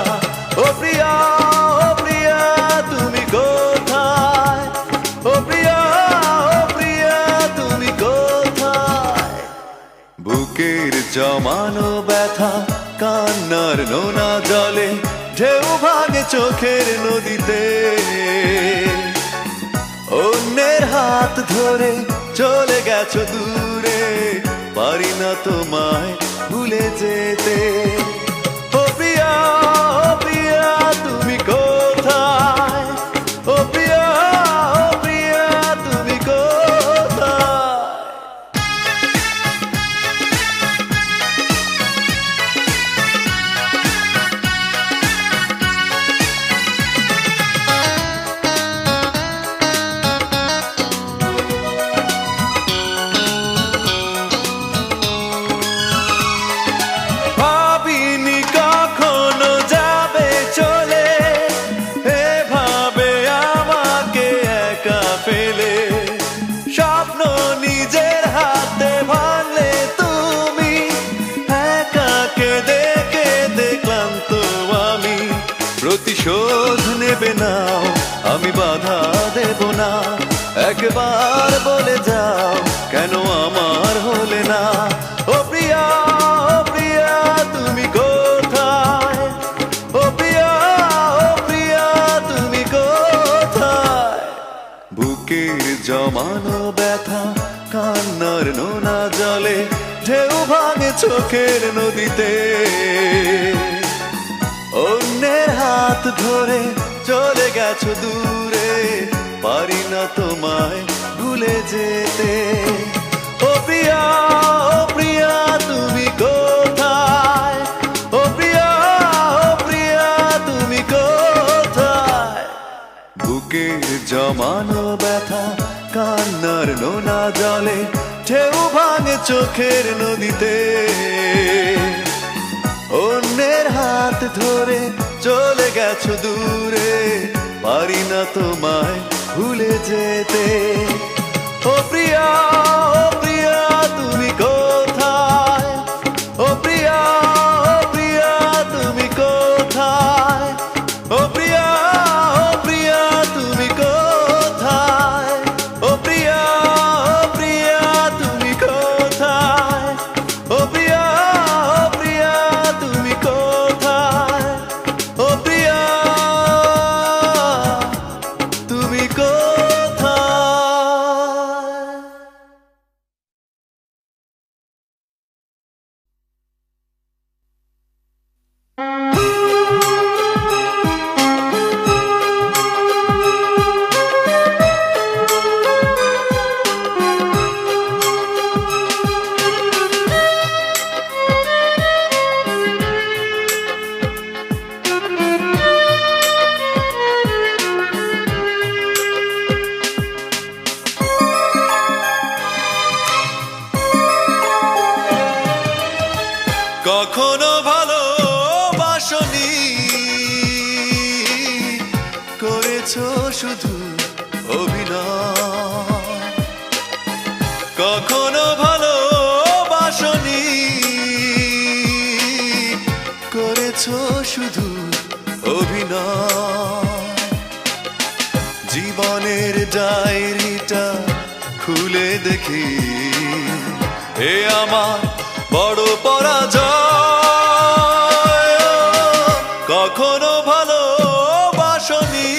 ও প্রিয়া, ও প্রিয়া তুমি কোথায়? ও প্রিয়া, ও প্রিয়া তুমি কোথায়? বুকের জমানো ব্যথা কান্নার নোনা জলে ঢেউ ভাঙে চোখের নদীতে। অন্যের হাত ধরে চলে গেছো দূরে, পারি না তোমায় ভুলে যেতে। ও প্রিয়া, ও প্রিয়া তুমি কোথায়? ও প্রিয়া, ও প্রিয়া তুমি কোথায়? আমি বাধা দেব না। একবার বলে যাও কেন আমার হলে না। ও প্রিয়া, ও প্রিয়া তুমি কোথায়? ও প্রিয়া, ও প্রিয়া তুমি কোথায়? বুকের জমানো ব্যথা কান্নার নোনা জলে ঢেউ ভাঙে চোখের নদীতে। অন্যের হাত ধরে চলে গেছো দূরে, পারি না তোমায় ভুলে যেতে। ও প্রিয়া, ও প্রিয়া তুমি কোথায়? ও প্রিয়া, ও প্রিয়া তুমি কোথায়? বুকের জমানো ব্যথা কান্নার নোনা জলে ঢেউ ভাঙে চোখের নদীতে। অন্যের হাত ধরে চলে গেছো দূরে, পারি না তোমায় ভুলে যেতে। ও প্রিয়া, ও প্রিয়া তুমি কোথায়? ও প্রিয়া, ও প্রিয়া তুমি কোথায়? ও প্রিয়া, ও প্রিয়া তুমি কোথায়? ও প্রিয়া, ও প্রিয়া তুমি কোথায়? ও প্রিয়া, ও প্রিয়া তুমি কোথায়? ও প্রিয়া তুমি কোথায়? কখনো ভালোবাসনি, করেছো শুধু অভিনয়। কখনো ভালোবাসনি, করেছো শুধু অভিনয়। জীবনের ডায়েরিটা খুলে দেখি, এ আমার বড় পরাজয়। কখনো ভালোবাসনি,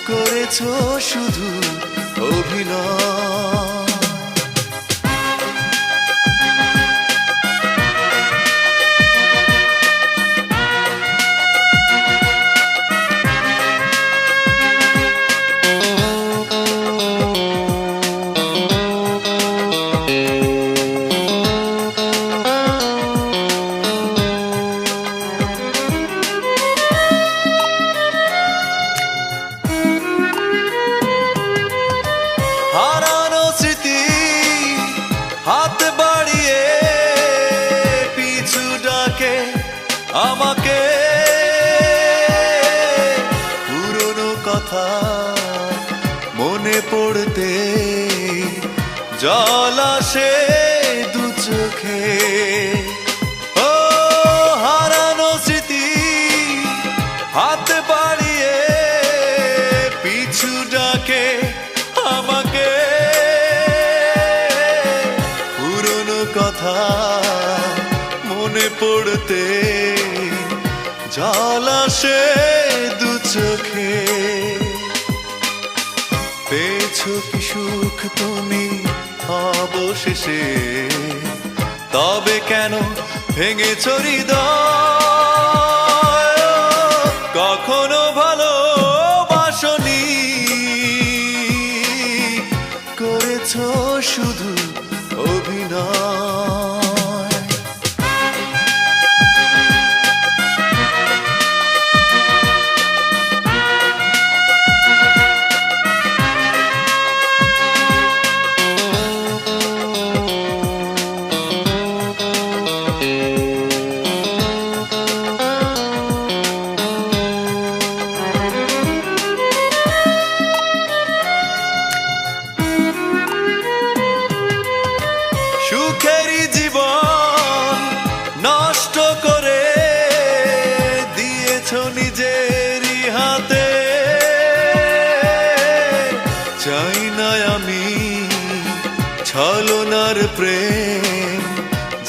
করেছো শুধু অভিনয়। হারানো স্মৃতি হাত বাড়িয়ে পিছু ডাকে আমাকে। পুরনো কথা মনে পড়তে জল আসে দু চোখে। ও হারানো স্মৃতি হাত বাড়িয়ে পিছু ডাকে আমাকে। পুরনো কথা মনে পড়তে জল আসে দু চোখে। পেয়েছো কি সুখ তুমি অবশেষে, তবে কেন ভেঙেছো হৃদয়? কখনো ভালোবাসনি, করেছো শুধু অভিনয়। সুখের ছলনার প্রেম,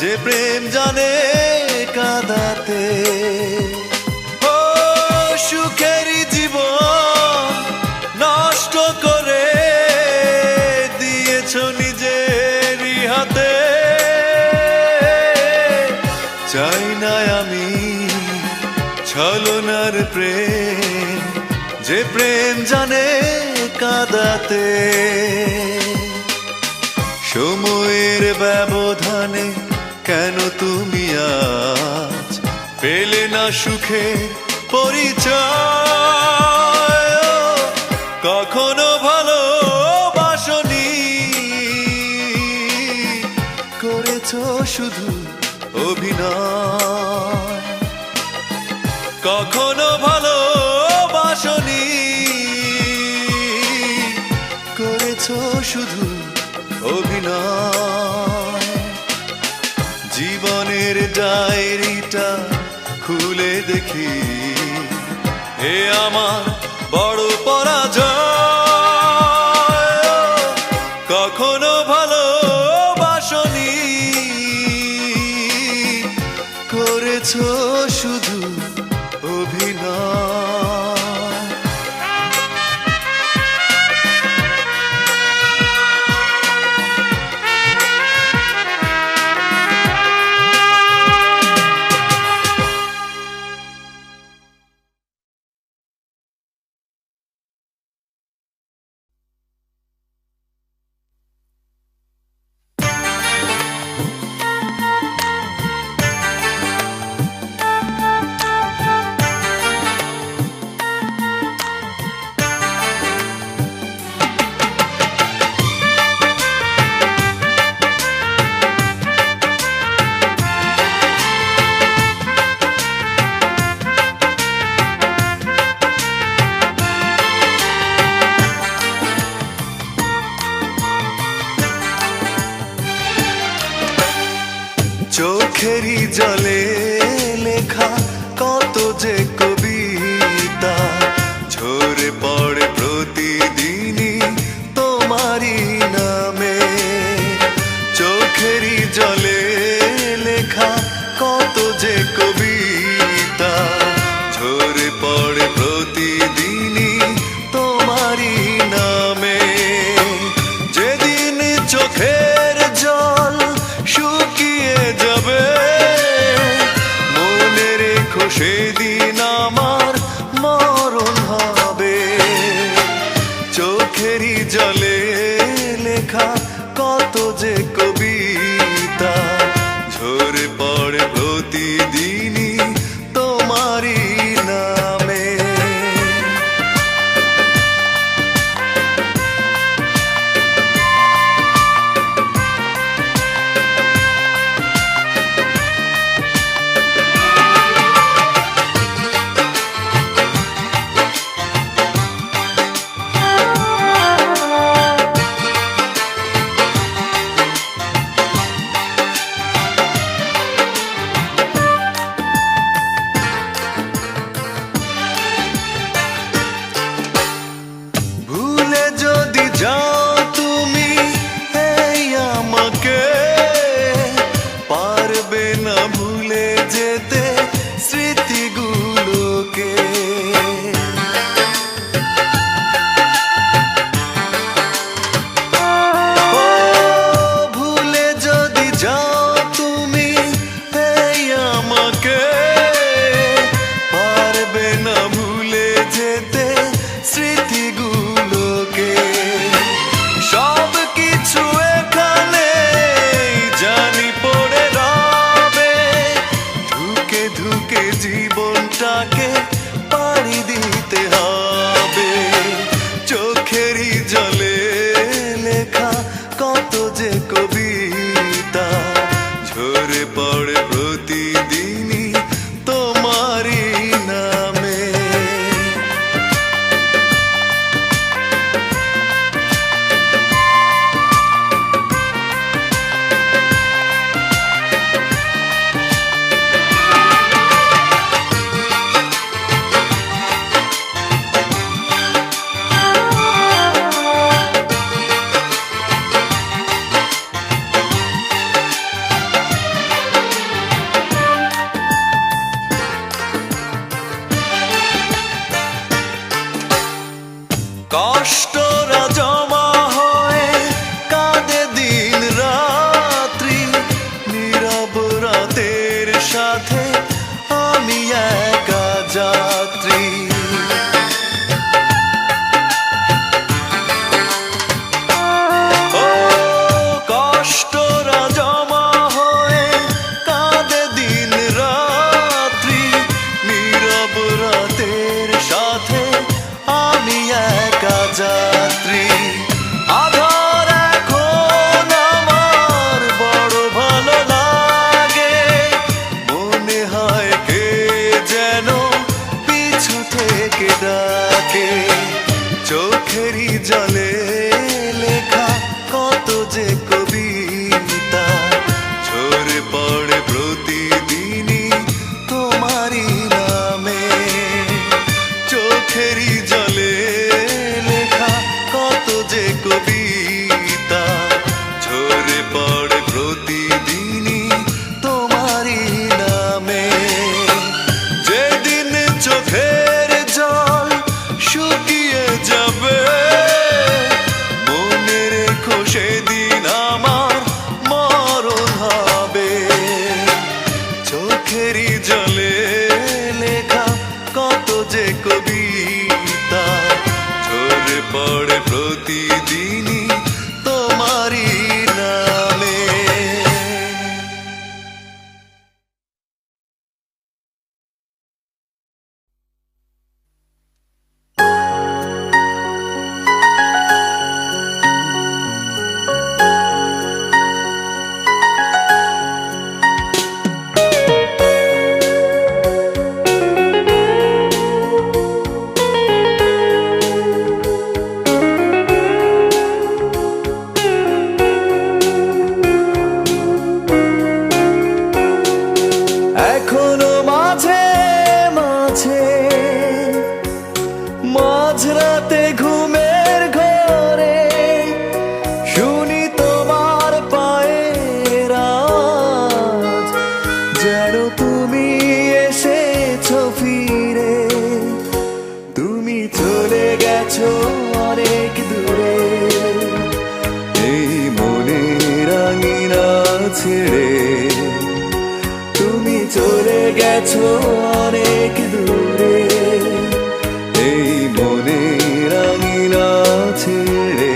যে প্রেম জানে কাঁদাতে। ও সুখেরই জীবন নষ্ট করে দিয়েছ নিজেরই হাতে। চাই না আমি ছলনার প্রেম, যে প্রেম জানে কাঁদাতে। সময়ের ব্যবধানে কেন তুমি আজ পেলে না সুখের পরিচয়? কখনো ভালোবাসনি, করেছ শুধু অভিনয়। কখনো ভালোবাসনি, করেছ শুধু অভিনয়। জীবনের ডায়েরিটা খুলে দেখি, হে আমার বড় পরাজয়। কখনো ভালোবাসনি, করেছ শুধু অভিনয়। চোখেরই জলে লেখা কত যে কবিতা ঝরে পড়ে প্রতিদিনই তোমারই নামে। চোখেরই জলে লেখা কত যে কবিতা ঝরে পড়ে প্রতিদিনই তোমারই নামে। যেদিন চোখের জল শুকিয়ে যাবে, মনে রেখো সেদিন আমার মরণ হবে। চোখেরই জলে লেখা কত যে কবিতা ঝরে পড়ে প্রতিদিনই তোমারই নামে। গেছো অনেক দূরে, এই মনের আঙিনা ছেড়ে।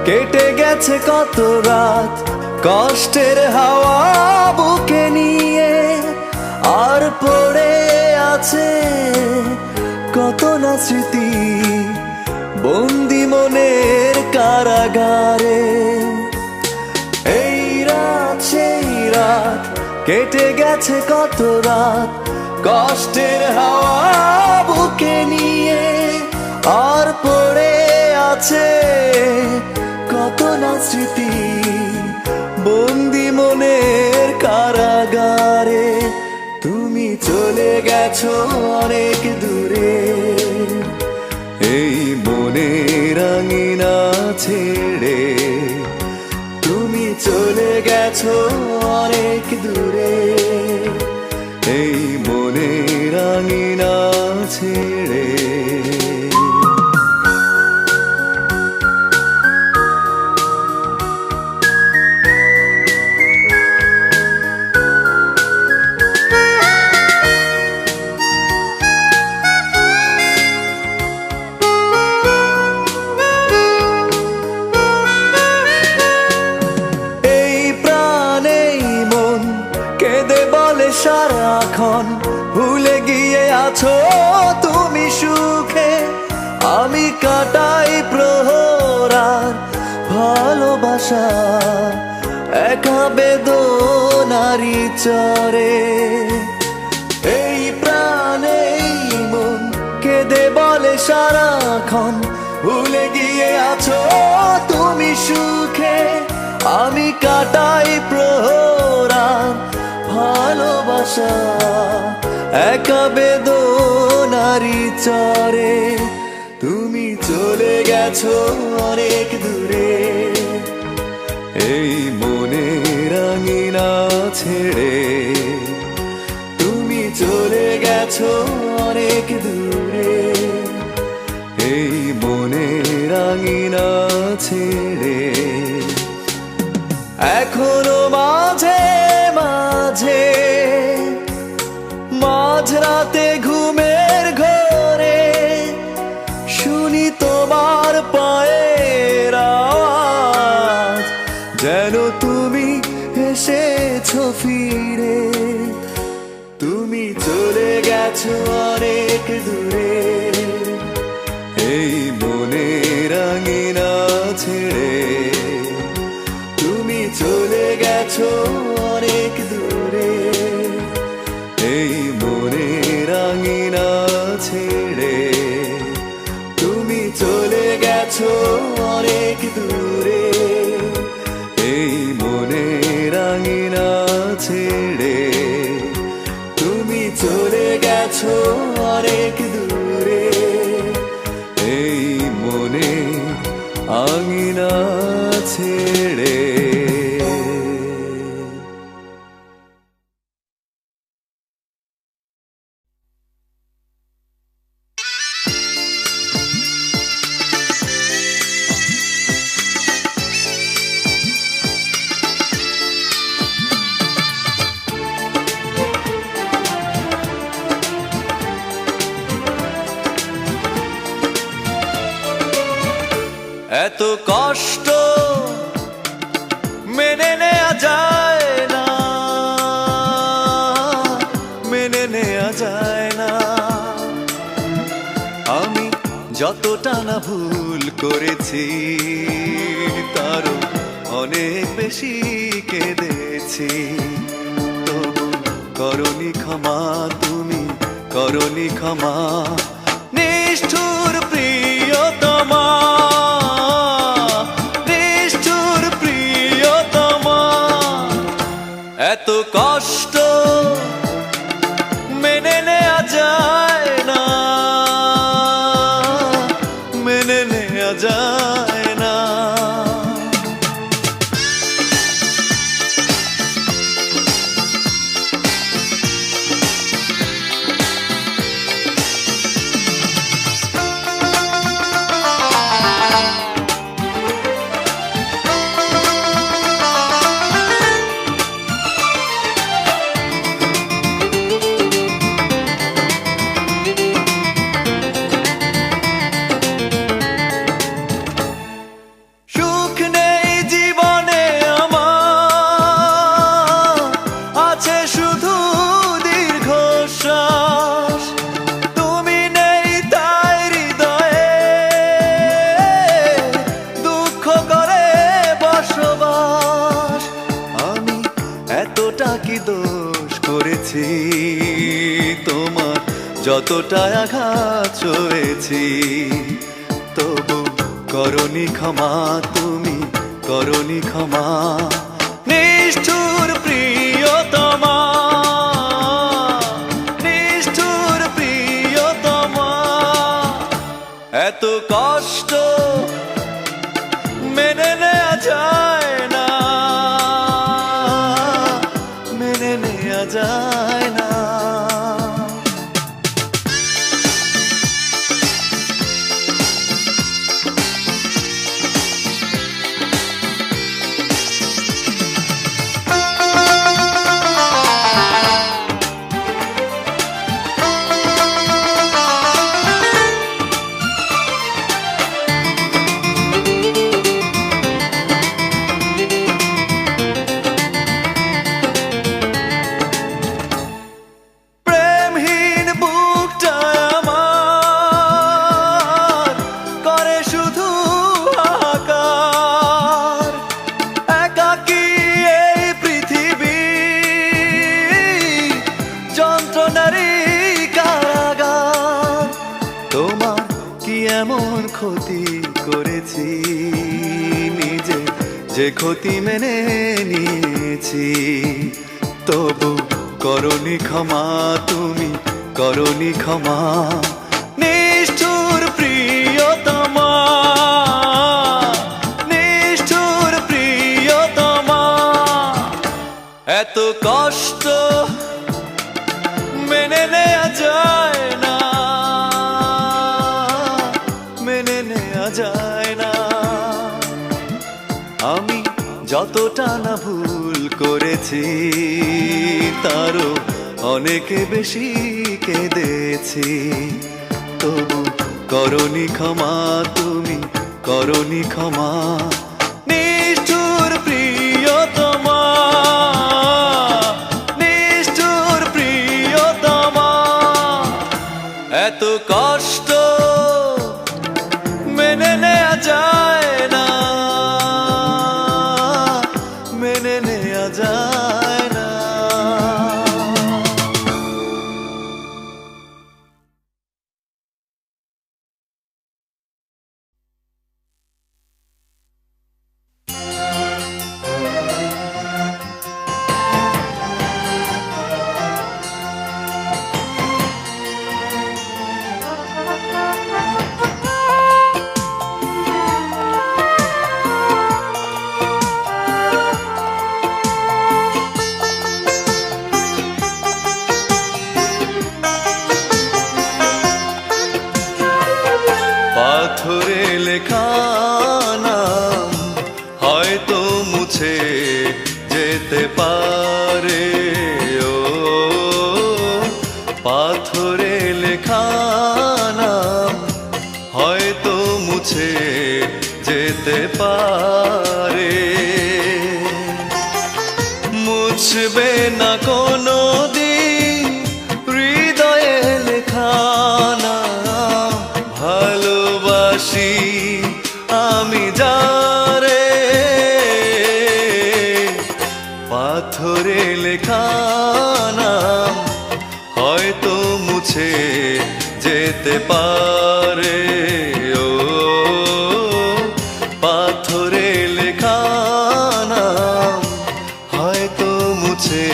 কেটে গেছে কত রাত কষ্টের হাওয়া বুকে নিয়ে, আর পড়ে আছে কত না স্মৃতি বন্দি মনের কারাগারে। এই রাত সেই রাত কেটে গেছে কত রাত কষ্টের হাওয়া বুকে নিয়ে, আর পড়ে আছে কত না স্মৃতি বন্দি মনের কারাগারে। তুমি চলে গেছো অনেক দূরে, এই মনের আঙিনা ছেড়ে। তুমি চলে গেছো অনেক দূরে, এই মনের আঙিনা ছেড়ে। সারাক্ষণ ভুলে গিয়ে আছো তুমি সুখে, আমি কাটাই প্রহরার ভালোবাসা একা বেদনারি চরে। এই প্রাণে মন কেঁদে বলে সারাক্ষণ ভুলে গিয়ে আছো তুমি সুখে, আমি কাটাই প্রহরার ভালোবাসা একা বেদনারি চরে। তুমি চলে গেছো অনেক দূরে, এই মনের আঙিনা ছেড়ে। তুমি চলে গেছো অনেক দূরে, এই মনের আঙিনা ছেড়ে। এখনো মাঝে মাঝে মাঝরাতে ঘুমের ঘরে শুনি তোমার পায়ের আওয়াজ, যেন তুমি এসেছো ফিরে। তুমি চলে গেছো অনেক দূরে, এই মনের আঙিনা ছেড়ে। তুমি চলে গেছো অনেক দূরে, এই মনের আঙিনা ছেড়ে। তুমি চলে গেছো অনেক দূরে, এই মনের আঙিনা ছেড়ে। তুমি চলে গেছো অনেক দূরে, এই মনের আঙিনা ছেড়ে। এত কষ্ট মেনে নেওয়া যায় না, মেনে নেওয়া যায় না। আমি যতটা না ভুল করেছি তারও অনেক বেশি কেঁদেছি, তবু করনি ক্ষমা, তুমি করনি ক্ষমা। নিষ্ঠুর প্রিয়তমা, এত কষ্ট মেনে নেওয়া যায় না, মেনে নেওয়া যতটা আঘাত সয়েছি, তবু করনি ক্ষমা, তুমি করনি ক্ষমা। নিষ্ঠুর প্রিয়তমা, নিষ্ঠুর প্রিয়তমা, এত কষ্ট মেনে নেওয়া যায় না, মেনে নেওয়া যায় না। এমন ক্ষতি করেছি, নিজে যে ক্ষতি মেনে নিয়েছি, তবু করনি ক্ষমা, তুমি করনি ক্ষমা। নিষ্ঠুর প্রিয়তমা, নিষ্ঠুর প্রিয়তমা, এত কষ্ট মেনে নেওয়া যায় না, মেনে নেওয়া যায় না। আমি যতটা না ভুল করেছি, তারও অনেক বেশি কেঁদেছি, তবু করনি ক্ষমা, তুমি করনি ক্ষমা। নিষ্ঠুর প্রিয়তমা, নিষ্ঠুর প্রিয়তমা, এত কষ্ট মেনে নেওয়া যায় না, মেনে নেওয়া যায় না। পাথরে লেখা নাম হয়তো মুছে যেতে পারে, ও পাথরে লেখা নাম হয়তো মুছে যেতে পারে, মুছবে না কোনো দিন হৃদয়ে লেখা নাম। ভালোবাসি আমি যারে, পাথরে লেখা নাম হয়তো মুছে যেতে পারে, ও পাথরে লেখা নাম হয়তো মুছে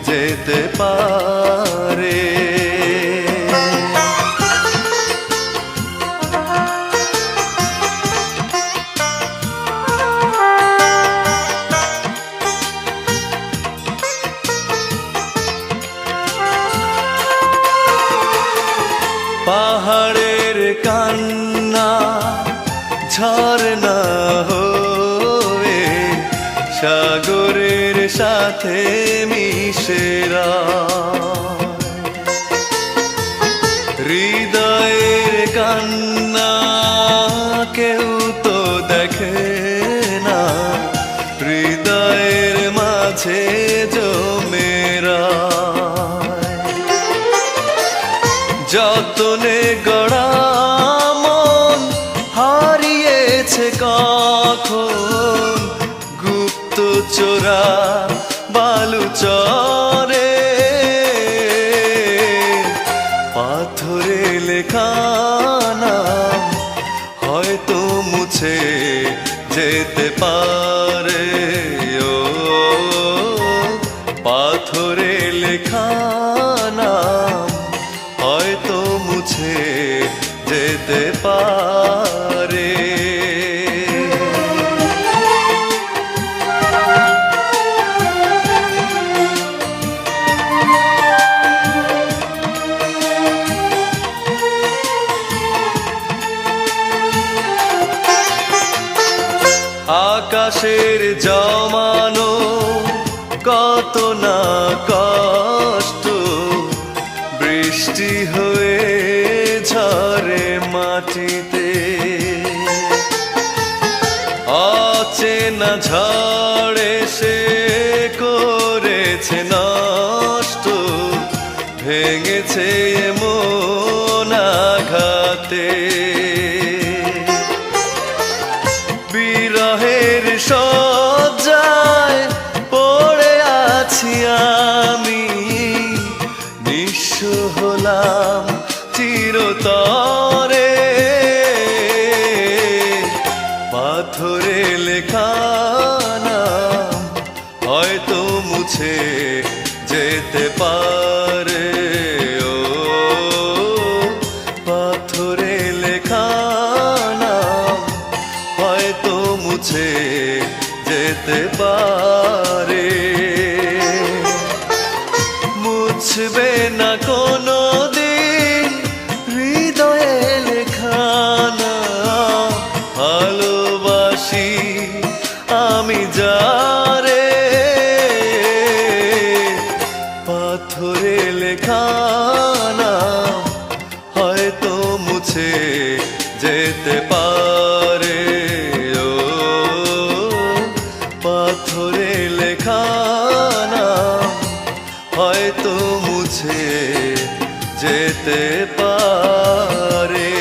যেতে পারে। পাহাড়ের কান্না ঝরনা হয়ে সাগরের সাথে মিশেরা, হৃদয়ের কান্না কেউ তো দেখে না, হৃদয়ের মাঝে জমেরা, যতনে গড়া মন হারিয়েছে কখন গুপ্ত চোরা বালুচরে। পাথরে লেখা নাম হয়তো মুছে যেতে পারে। ও পাথরে লেখা নাম হয়তো মুছে যেতে পারে। আকাশের জমানো কত না কষ্ট বৃষ্টি হয়ে ঝরে মাটিতে। অচেনা ঝড়ে সে করেছে নষ্ট, ভেঙেছে মন আঘাতে। বিরহের শয্যায় পড়ে আছি আমি, নিঃস্ব হলাম চিরতরে। পাথরে লেখা নাম হয়তো মুছে যেতে পারে। ও পাথরে লেখা নাম হয়তো মুছে যেতে পারে। মুছবে না কোনো দিন হৃদয়ে লেখা নাম, ভালোবাসি আমি যারে। পাথরে লেখা নাম হয়তো মুছে যেতে পারে। ও পাথরে লেখা নাম হয়তো মুছে যেতে পারে।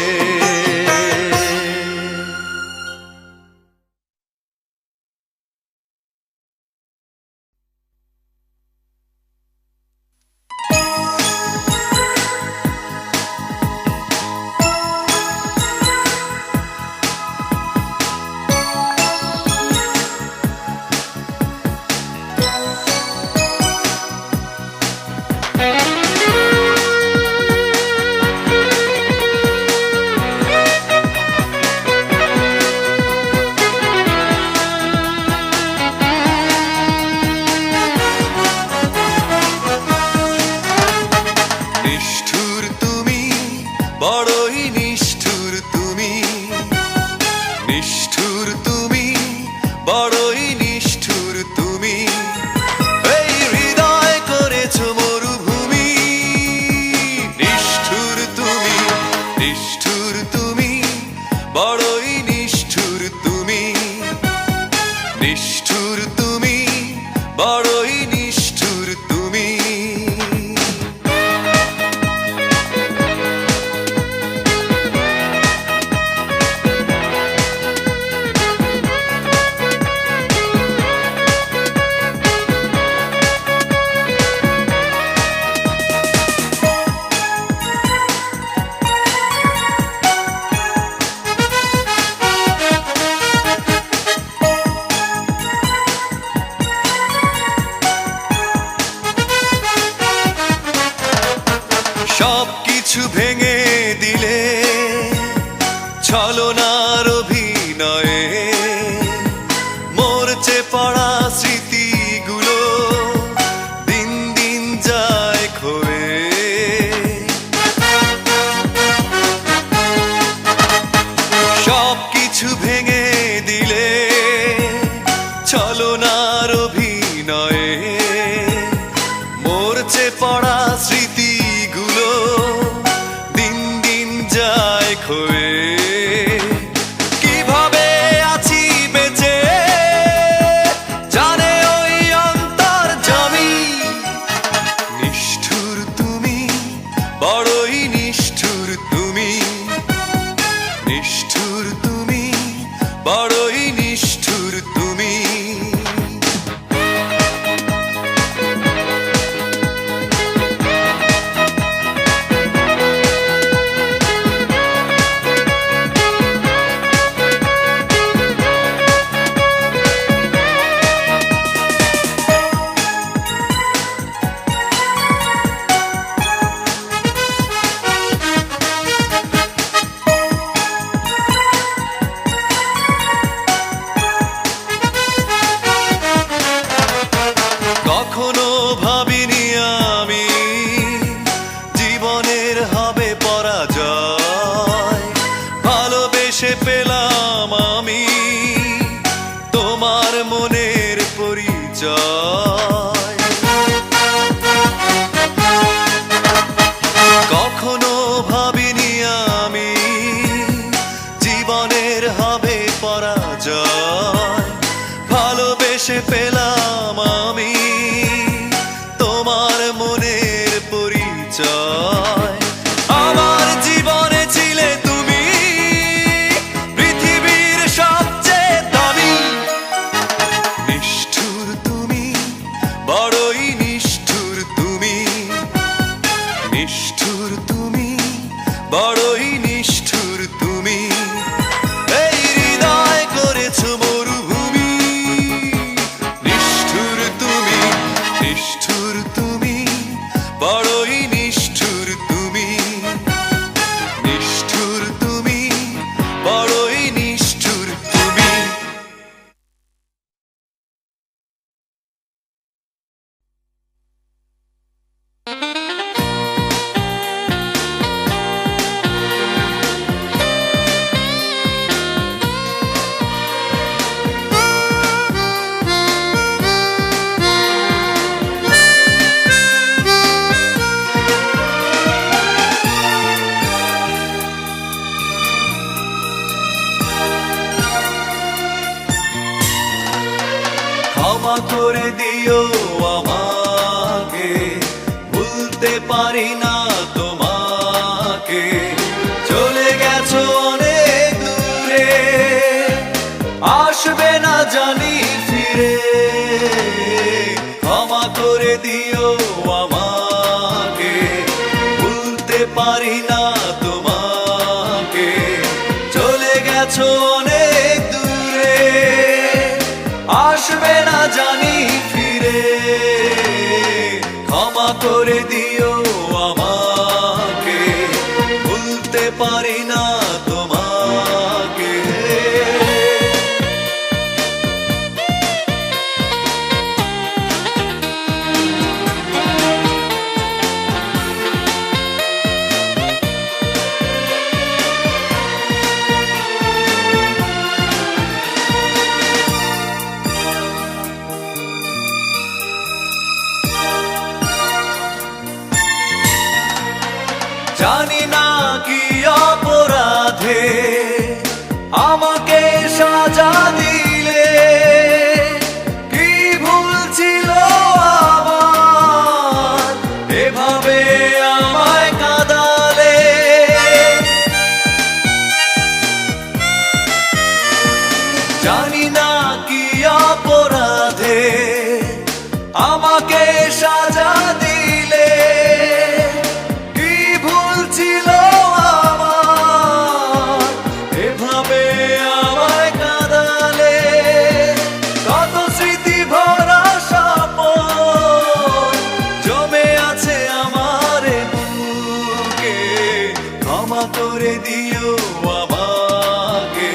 নিষ্ঠুর তুমি, বড়ই নিষ্ঠুর তুমি, নিষ্ঠুর তুমি, বড়ই নিষ্ঠুর তুমি। এই হৃদয় করেছো মরুভূমি। নিষ্ঠুর তুমি, নিষ্ঠুর তুমি, বড়ই নিষ্ঠুর তুমি, নিষ্ঠুর তুমি, বড়ই নিষ্ঠুর তুমি। সবকিছু ভেঙে দিলে ছলনার অভিনয়ে, মরচে পড়া স্মৃতিগুলো দিন দিন যায় ক্ষয়ে। সবকিছু ভেঙে দিলে ছলনার অভিনয়ে, মরচে পড়া স্মৃতিগুলো দিন দিন যায় ক্ষয়ে। কিভাবে আছি বেঁচে জানে ওই অন্তর্যামী। নিষ্ঠুর তুমি, বড়ই নিষ্ঠুর তুমি, নিষ্ঠুর তুমি, বড়ই নিষ্ঠুর তুমি। হবে পরাজয়। ভালোবেসে পেলাম আমি তোমার মনের পরিচয়। কখনো ভাবিনি আমি জীবনের হবে পরাজয়। ভালোবেসে পেলাম আমি তোমার মনের পরিচয়। আমার জীবনে ছিলে তুমি পৃথিবীর সবচেয়ে দামি। নিষ্ঠুর তুমি, বড়ই নিষ্ঠুর তুমি। নিষ্ঠুর তুমি, বড়ই নিষ্ঠুর তুমি। এই হৃদয় করেছো মরুভূমি। নিষ্ঠুর তুমি, নিষ্ঠুর তুমি, বড়ই নিষ্ঠুর তুমি। নিষ্ঠুর তুমি, বড়ই নিষ্ঠুর তুমি। ক্ষমা করে দিও আমাকে, ভুলতে পারি না তোমাকে। চলে গেছো অনেক দূরে, আসবে না জানি ফিরে। ক্ষমা করে দিও আমাকে, ভুলতে পারি না তোমাকে। চলে গেছো অনেক দূরে, আসবে না জানি ফিরে। ক্ষমা করে দিও আমাকে, ভুলতে পারি না তোমাকে। জানি না কি অপরাধে আমাকে সাজা দিলে। কি ভুল ছিল আমার, এভাবে আমায় কাঁদালে। জানি না কি অপরাধে আমাকে সাজা দিলে। ছিল আমার, এভাবে আমায় কাঁদালে। কত স্মৃতি ভরা স্বপন জমে আছে আমার বুকে। ক্ষমা করে দিও আমাকে,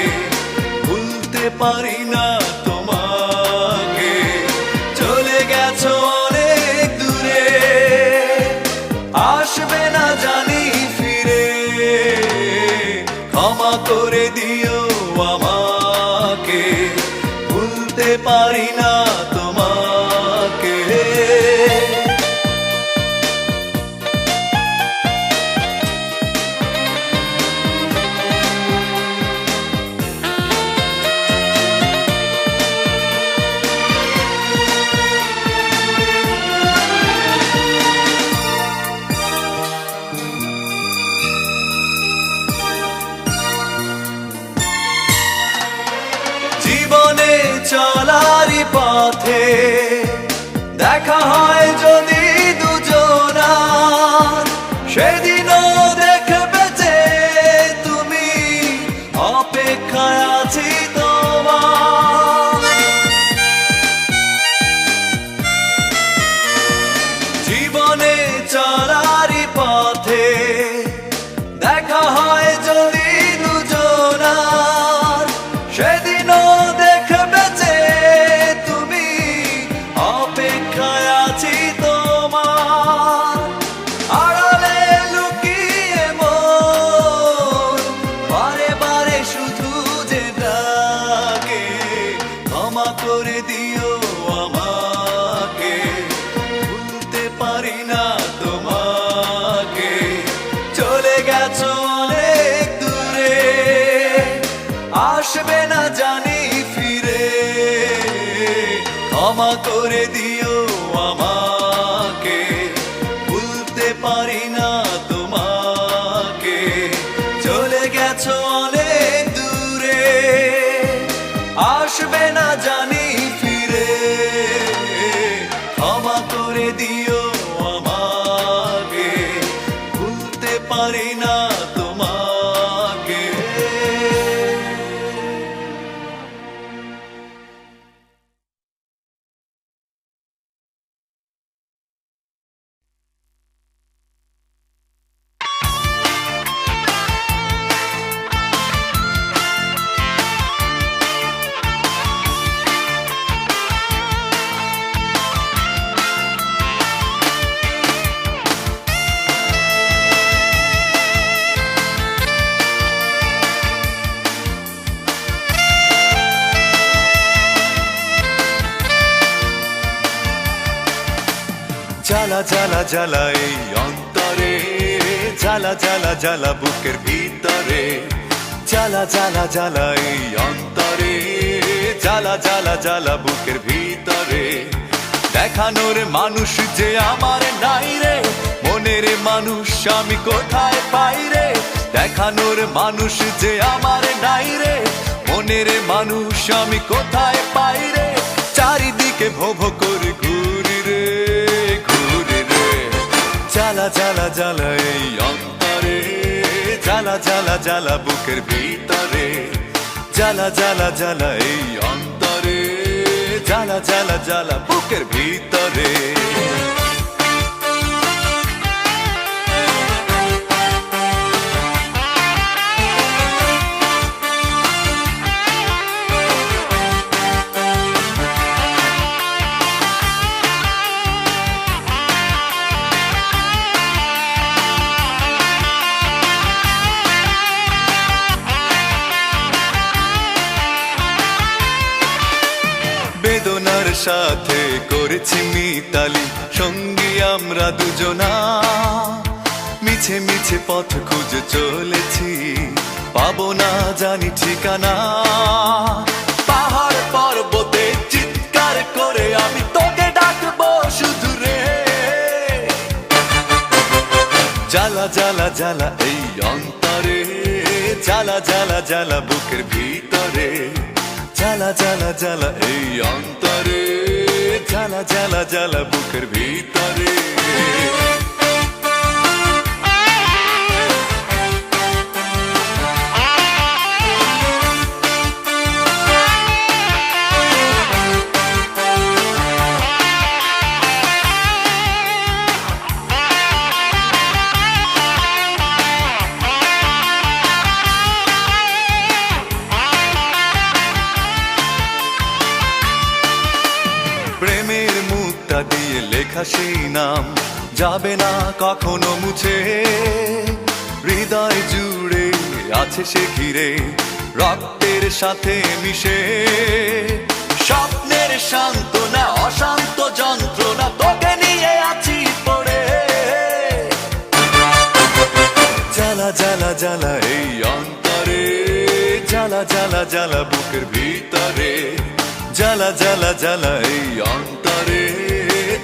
ভুলতে পারি না তোমাকে। চলে গেছো অনেক দূরে, আসবে না জানি ফিরে। ক্ষমা করে দিও আমাকে, ভুলতে পারি না তোমাকে। জীবনে চলারই পথে দেখা হয় যদি দুজনার, সেদিনও দেখবে যে তুমি, অপেক্ষায় আছি তোমার। জীবনে চলারই পথে দেখা হয় যদি দুজনার, সেদিনও দেখবে যে তুমি, অপেক্ষায় আছি তোমার। আড়ালে লুকিয়ে আসবে না জানি ফিরে, ক্ষমা করে দিও আমাকে, ভুলতে পারি না তোমাকে, চলে গেছো অনেক দূরে। আসবে না জানি ফিরে, ক্ষমা করে দিও আমাকে, ভুলতে পারি না তোমাকে। জ্বালা জ্বালা জ্বালা এই অন্তরে, জ্বালা জ্বালা জ্বালা বুকের ভিতরে, জ্বালা জ্বালা জ্বালা এই অন্তরে, জ্বালা জ্বালা জ্বালা বুকের ভিতরে। দেখানোর মানুষ যে আমার নাই রে, মনের মানুষ আমি কোথায় পাই রে। দেখানোর মানুষ যে আমার নাই রে, মনের মানুষ আমি কোথায় পাই রে। চারিদিকে ভো ভো করে ঘুরি রে, ঘুরি রে। জ্বালা জ্বালা জ্বালা এই অন্তরে, জ্বালা জ্বালা জ্বালা বুকের ভিতরে, জ্বালা জ্বালা জ্বালা এই অন্তরে, জ্বালা জ্বালা জ্বালা বুকের ভিতরে। বেদনার সাথে করেছি মিতালি সঙ্গী আমরা দুজনা, মিছে মিছে পথ খুঁজে চলেছি, পাবো না জানি ঠিকানা। পাহাড় পর্বতে চিৎকার করে আমি তোকে ডাকবো শুধু রে। জ্বালা জ্বালা জ্বালা এই অন্তরে, জ্বালা জ্বালা জ্বালা বুকের ভিতরে, জ্বালা জ্বালা জ্বালা এই অন্তরে, জ্বালা জ্বালা জ্বালা বুকের ভিতরে। প্রেমের মুক্তা দিয়ে লেখা সেই নাম যাবে না কখনো মুছে, হৃদয় জুড়ে আছে সে ঘিরে রক্তের সাথে মিশে। স্বপ্নের সান্ত্বনা অশান্ত যন্ত্রণা তোকে নিয়ে আছি পড়ে। জ্বালা জ্বালা জ্বালা এই অন্তরে, জ্বালা জ্বালা জ্বালা বুকের ভিতরে, জ্বালা জ্বালা জ্বালা এই অন্তরে,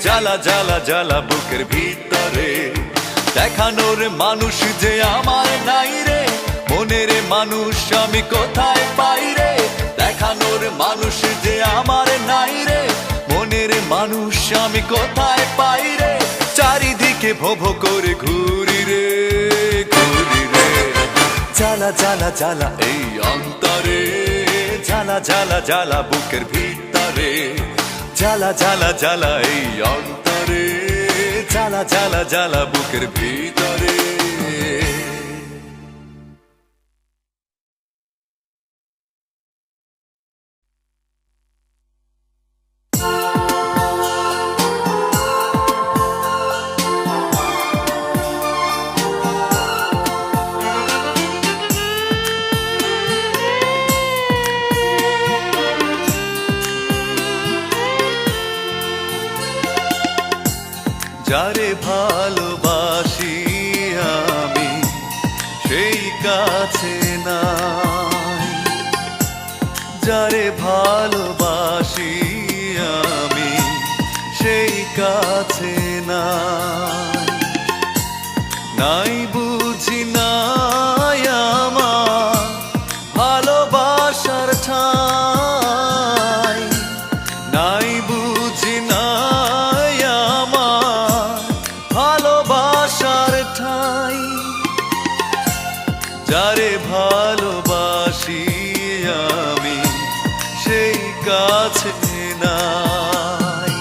জ্বালা জ্বালা জ্বালা বুকের ভিতরে। দেখানোর মানুষ যে আমার নাই রে, মনের মানুষ আমি কোথায় পাই রে। দেখানোর মানুষ যে আমার নাই রে, মনের মানুষ আমি কোথায় পাই রে। চারিদিকে ভো ভো করে ঘুরি রে, ঘুরি রে। জ্বালা জ্বালা জ্বালা এই অন্তরে, জ্বালা জ্বালা জ্বালা বুকের ভিতরে, জ্বালা জ্বালা জ্বালা এই অন্তরে, জ্বালা জ্বালা জ্বালা বুকের ভিতরে। যারে ভালোবাসি আমি সেই কাছে নাই, যারে ভালোবাসি আমি সেই কাছে নাই, নাই বুঝি নাই আমার ভালোবাসার ঠাই, নাই বুঝি নাই আমার ভালোবাসার ঠাই, যারে ভালোবাসি আমি সেই কাছে নাই।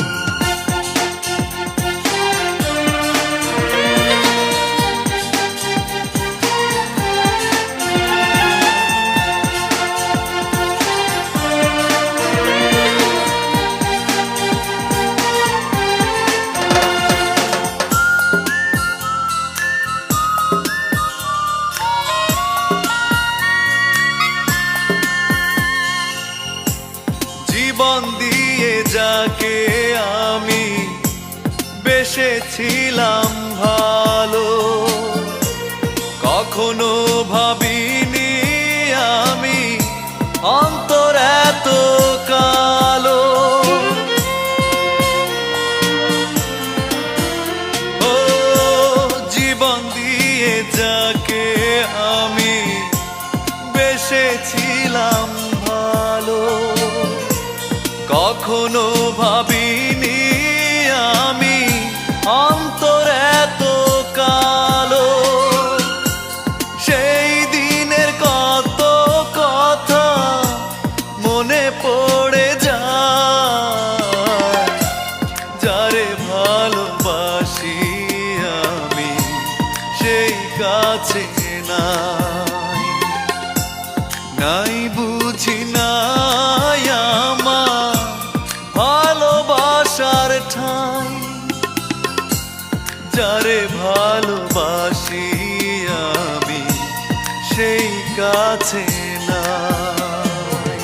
জীবন দিয়ে যাকে আমি বেসেছিলাম ভালো, কখনো ভাবিনি আমি অন্তর এত কালো। ও জীবন দিয়ে যাকে আমি বেসেছিলাম ভালো, কখনো ভাবিনি আমি অন্তর এত কালো। সেই দিনের কত কথা মনে পড়ে যায়, যারে ভালোবাসি আমি সেই কাছে নাই, নাই বুঝি নাই আমার ভালোবাসার ঠাই, যারে ভালোবাসি আমি সেই কাছে নাই।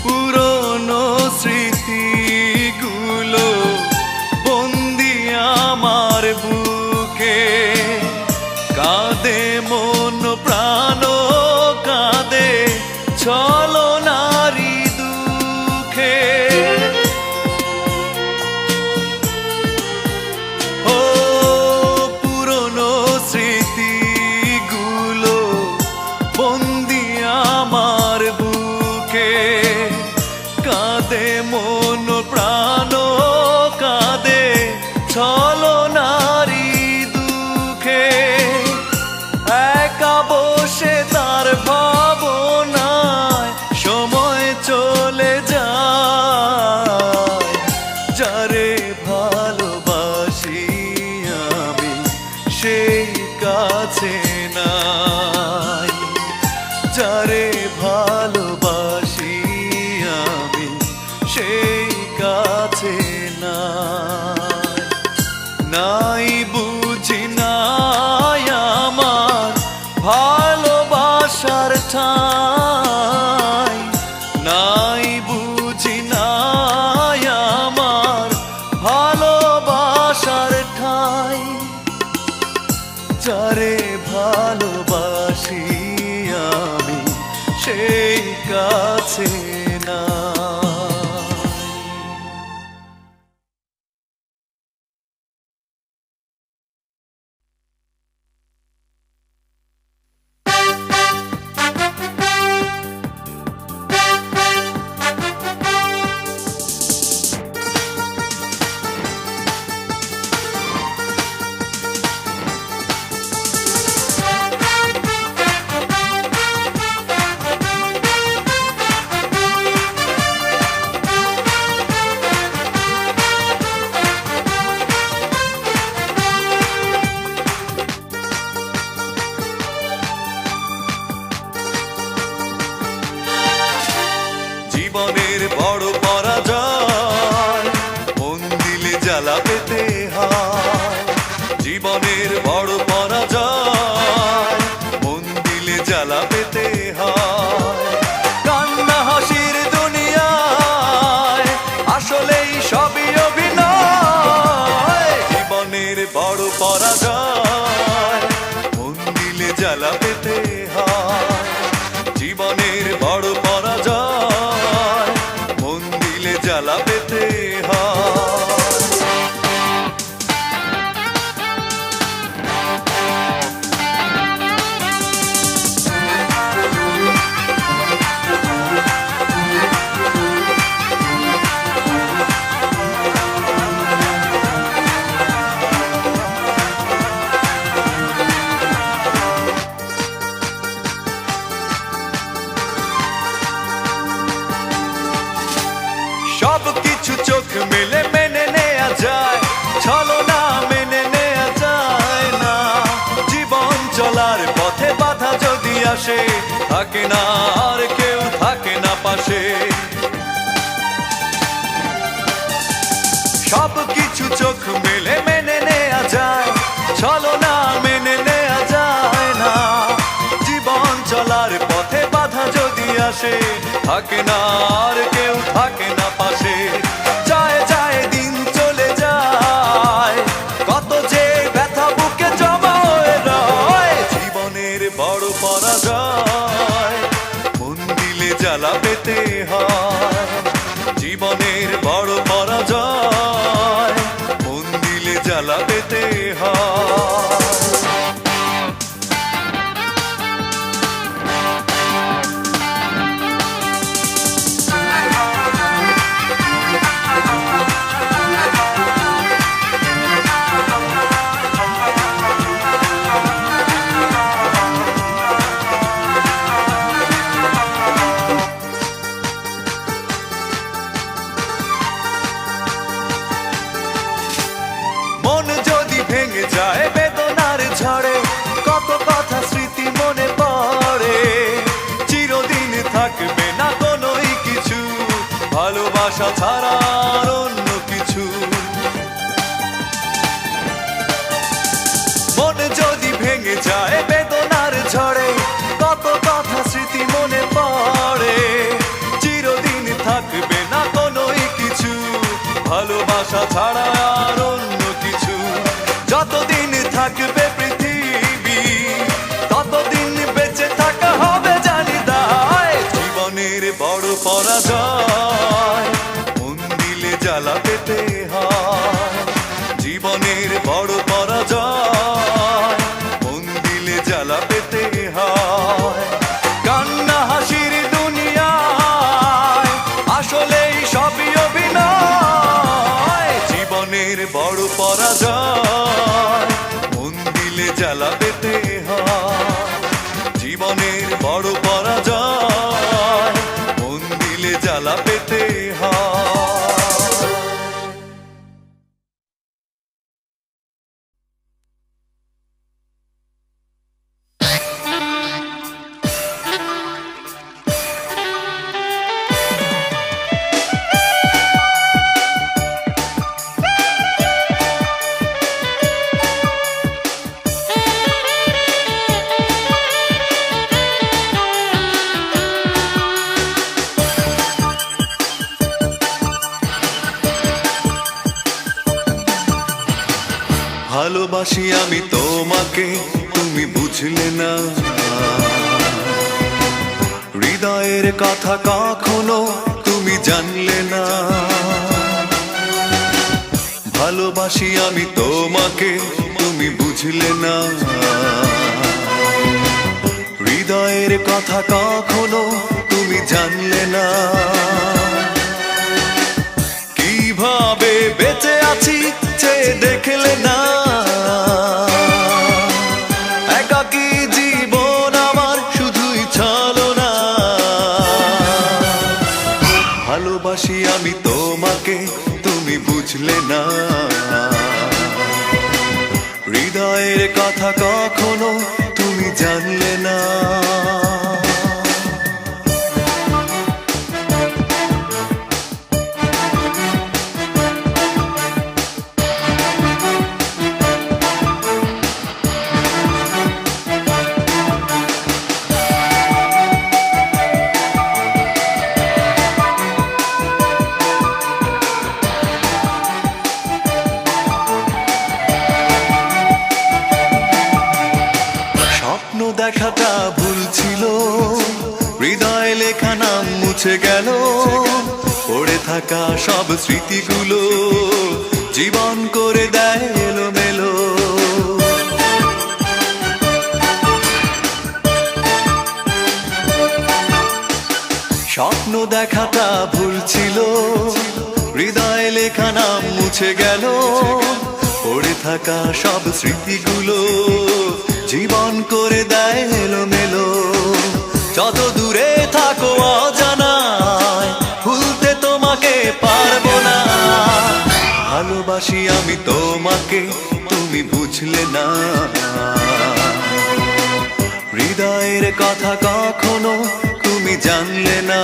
পুরনো স্মৃতিগুলো বন্দি আমার বুকে, কাঁদে মন প্রাণ কাঁদে ছলনারি দুঃখে। ও পুরনো স্মৃতিগুলো বন্দি আমার বুকে, কাঁদে মন প্রাণ কাঁদে ছলনারি দুঃখে। একা বসে তার ভাবনায় সময় চলে যায়, যারে ভালোবাসি আমি সেই কাছে নাই, যারে ভালোবাসি আমি সেই কাছে নাই, নাই বুঝি নাই আমার ভালোবাসার ঠাই, নাই বুঝি নাই আমার ভালোবাসার ঠাই, যারে ভালোবাসি আমি সেই কাছে নাই। চোখ মেলে মেনে নেয়া যায়, ছলনা মেনে নেয়া যায় না। জীবন চলার পথে বাধা যদি আসে, থাকে না আর কেউ, থাকে না পাশে। সব কিছু চোখ মেলে মেনে নেয়া যায়, ছলনা মেনে নেয়া যায় না। জীবন চলার পথে বাধা যদি আসে, থাকে না আর কেউ, থাকে না পাশে। যায় যায় দিন চলে যায়, কত যে ব্যথা বুকে জমা হয়ে রয়। জীবনের বড় পরাজয়, মন দিলে জ্বালা পেতে হয়। জীবনের বড় পরাজয়, মন দিলে জ্বালা পেতে হয়। মন যদি ভেঙে যায় বেদনার ঝড়ে, কত কথা স্মৃতি মনে পড়ে। চিরদিন থাকবে না কোনোই কিছু, ভালোবাসা ছাড়া আর অন্য কিছু। মন যদি ভেঙে যায় বেদনার ঝড়ে, কত কথা স্মৃতি মনে পড়ে। চিরদিন থাকবে না কোনোই কিছু, ভালোবাসা ছাড়া আর অন্য কিছু। যতদিন থাকবে পৃথিবী, ততদিন বেঁচে থাকা হবে জানি দায়। জীবনের বড় পরাজয়, মন দিলে জ্বালা পেতে হয়। জীবনের বড় পরাজয়, মন দিলে জ্বালা পেতে হয়। কান্না হাসির দুনিয়ায় আসলেই সবই অভিনয়। জীবনের বড় পরাজয়, মন দিলে জ্বালা পেতে হয়। জীবনের বড় পরাজয়, মন দিলে জ্বালা পেতে হয়। ভালোবাসি আমি তোমাকে, তুমি বুঝলে না। হৃদয়ের কথা কখনো তুমি জানলে না। ভালোবাসি আমি তোমাকে, তুমি বুঝলে না। হৃদয়ের কথা কখনো তুমি জানলে না। কিভাবে বেঁচে আছি চেয়ে দেখলে না। একাকী জীবন আমার শুধুই ছলনা। ভালোবাসি আমি তোমাকে, তুমি বুঝলে না। হৃদয়ের কথা কখনো তুমি জানলে না। দেখাটা ভুল ছিল, হৃদয় লেখা নাম মুছে গেল। পড়ে থাকা সব স্মৃতিগুলো জীবন করে দেয় এলোমেলো। স্বপ্ন দেখাটা ভুল ছিল, হৃদয় লেখা নাম মুছে গেল। পড়ে থাকা সব স্মৃতিগুলো জীবন করে দেয় এলোমেলো। যত দূরে থাকো অজানায়, ভুলতে তোমাকে পারবো না। ভালোবাসি আমি তোমাকে, তুমি বুঝলে না। হৃদয়ের কথা কখনো তুমি জানলে না।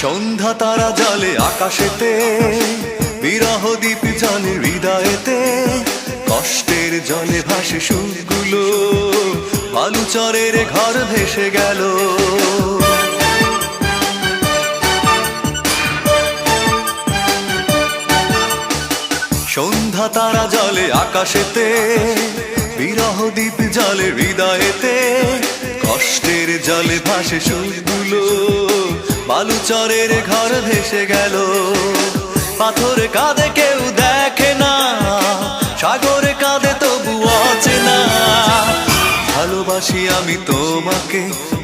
সন্ধ্যা তারা জলে আকাশেতে, বিরহ দ্বীপ জলে হৃদয়েতে, কষ্টের জলে ভাসে সুরগুলো, বালুচরের ঘর ভেসে গেল। সন্ধ্যা তারা জলে আকাশেতে, বিরহ দ্বীপ জলে হৃদয়েতে, কষ্টের জলে ভাসে সুরগুলো, বালুচরের ঘর ভেসে গেল। পাথর কাঁদে কেউ দেখে না, সাগরে কাঁদে তবু অচেনা। ভালোবাসি আমি তোমাকে,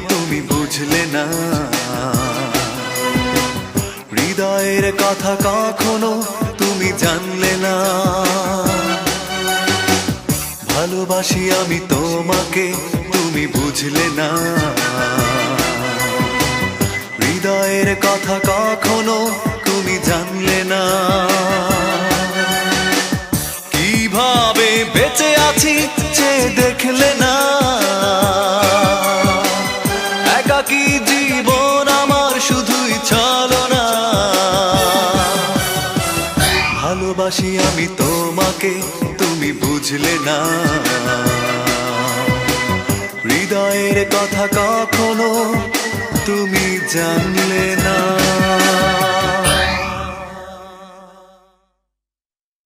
তুমি বুঝলে না। হৃদয়ের কথা কখনো তুমি জানলে না। ভালোবাসি আমি তোমাকে, তুমি বুঝলে না। হৃদয়ের কথা কখনো তুমি জানলে না। কিভাবে বেঁচে আছি যে দেখলে না। একাকী জীবন আমার শুধুই ছলনা। ভালোবাসি আমি তোমাকে, তুমি বুঝলে না। হৃদয়ের কথা কখনো তুমি জানলে না।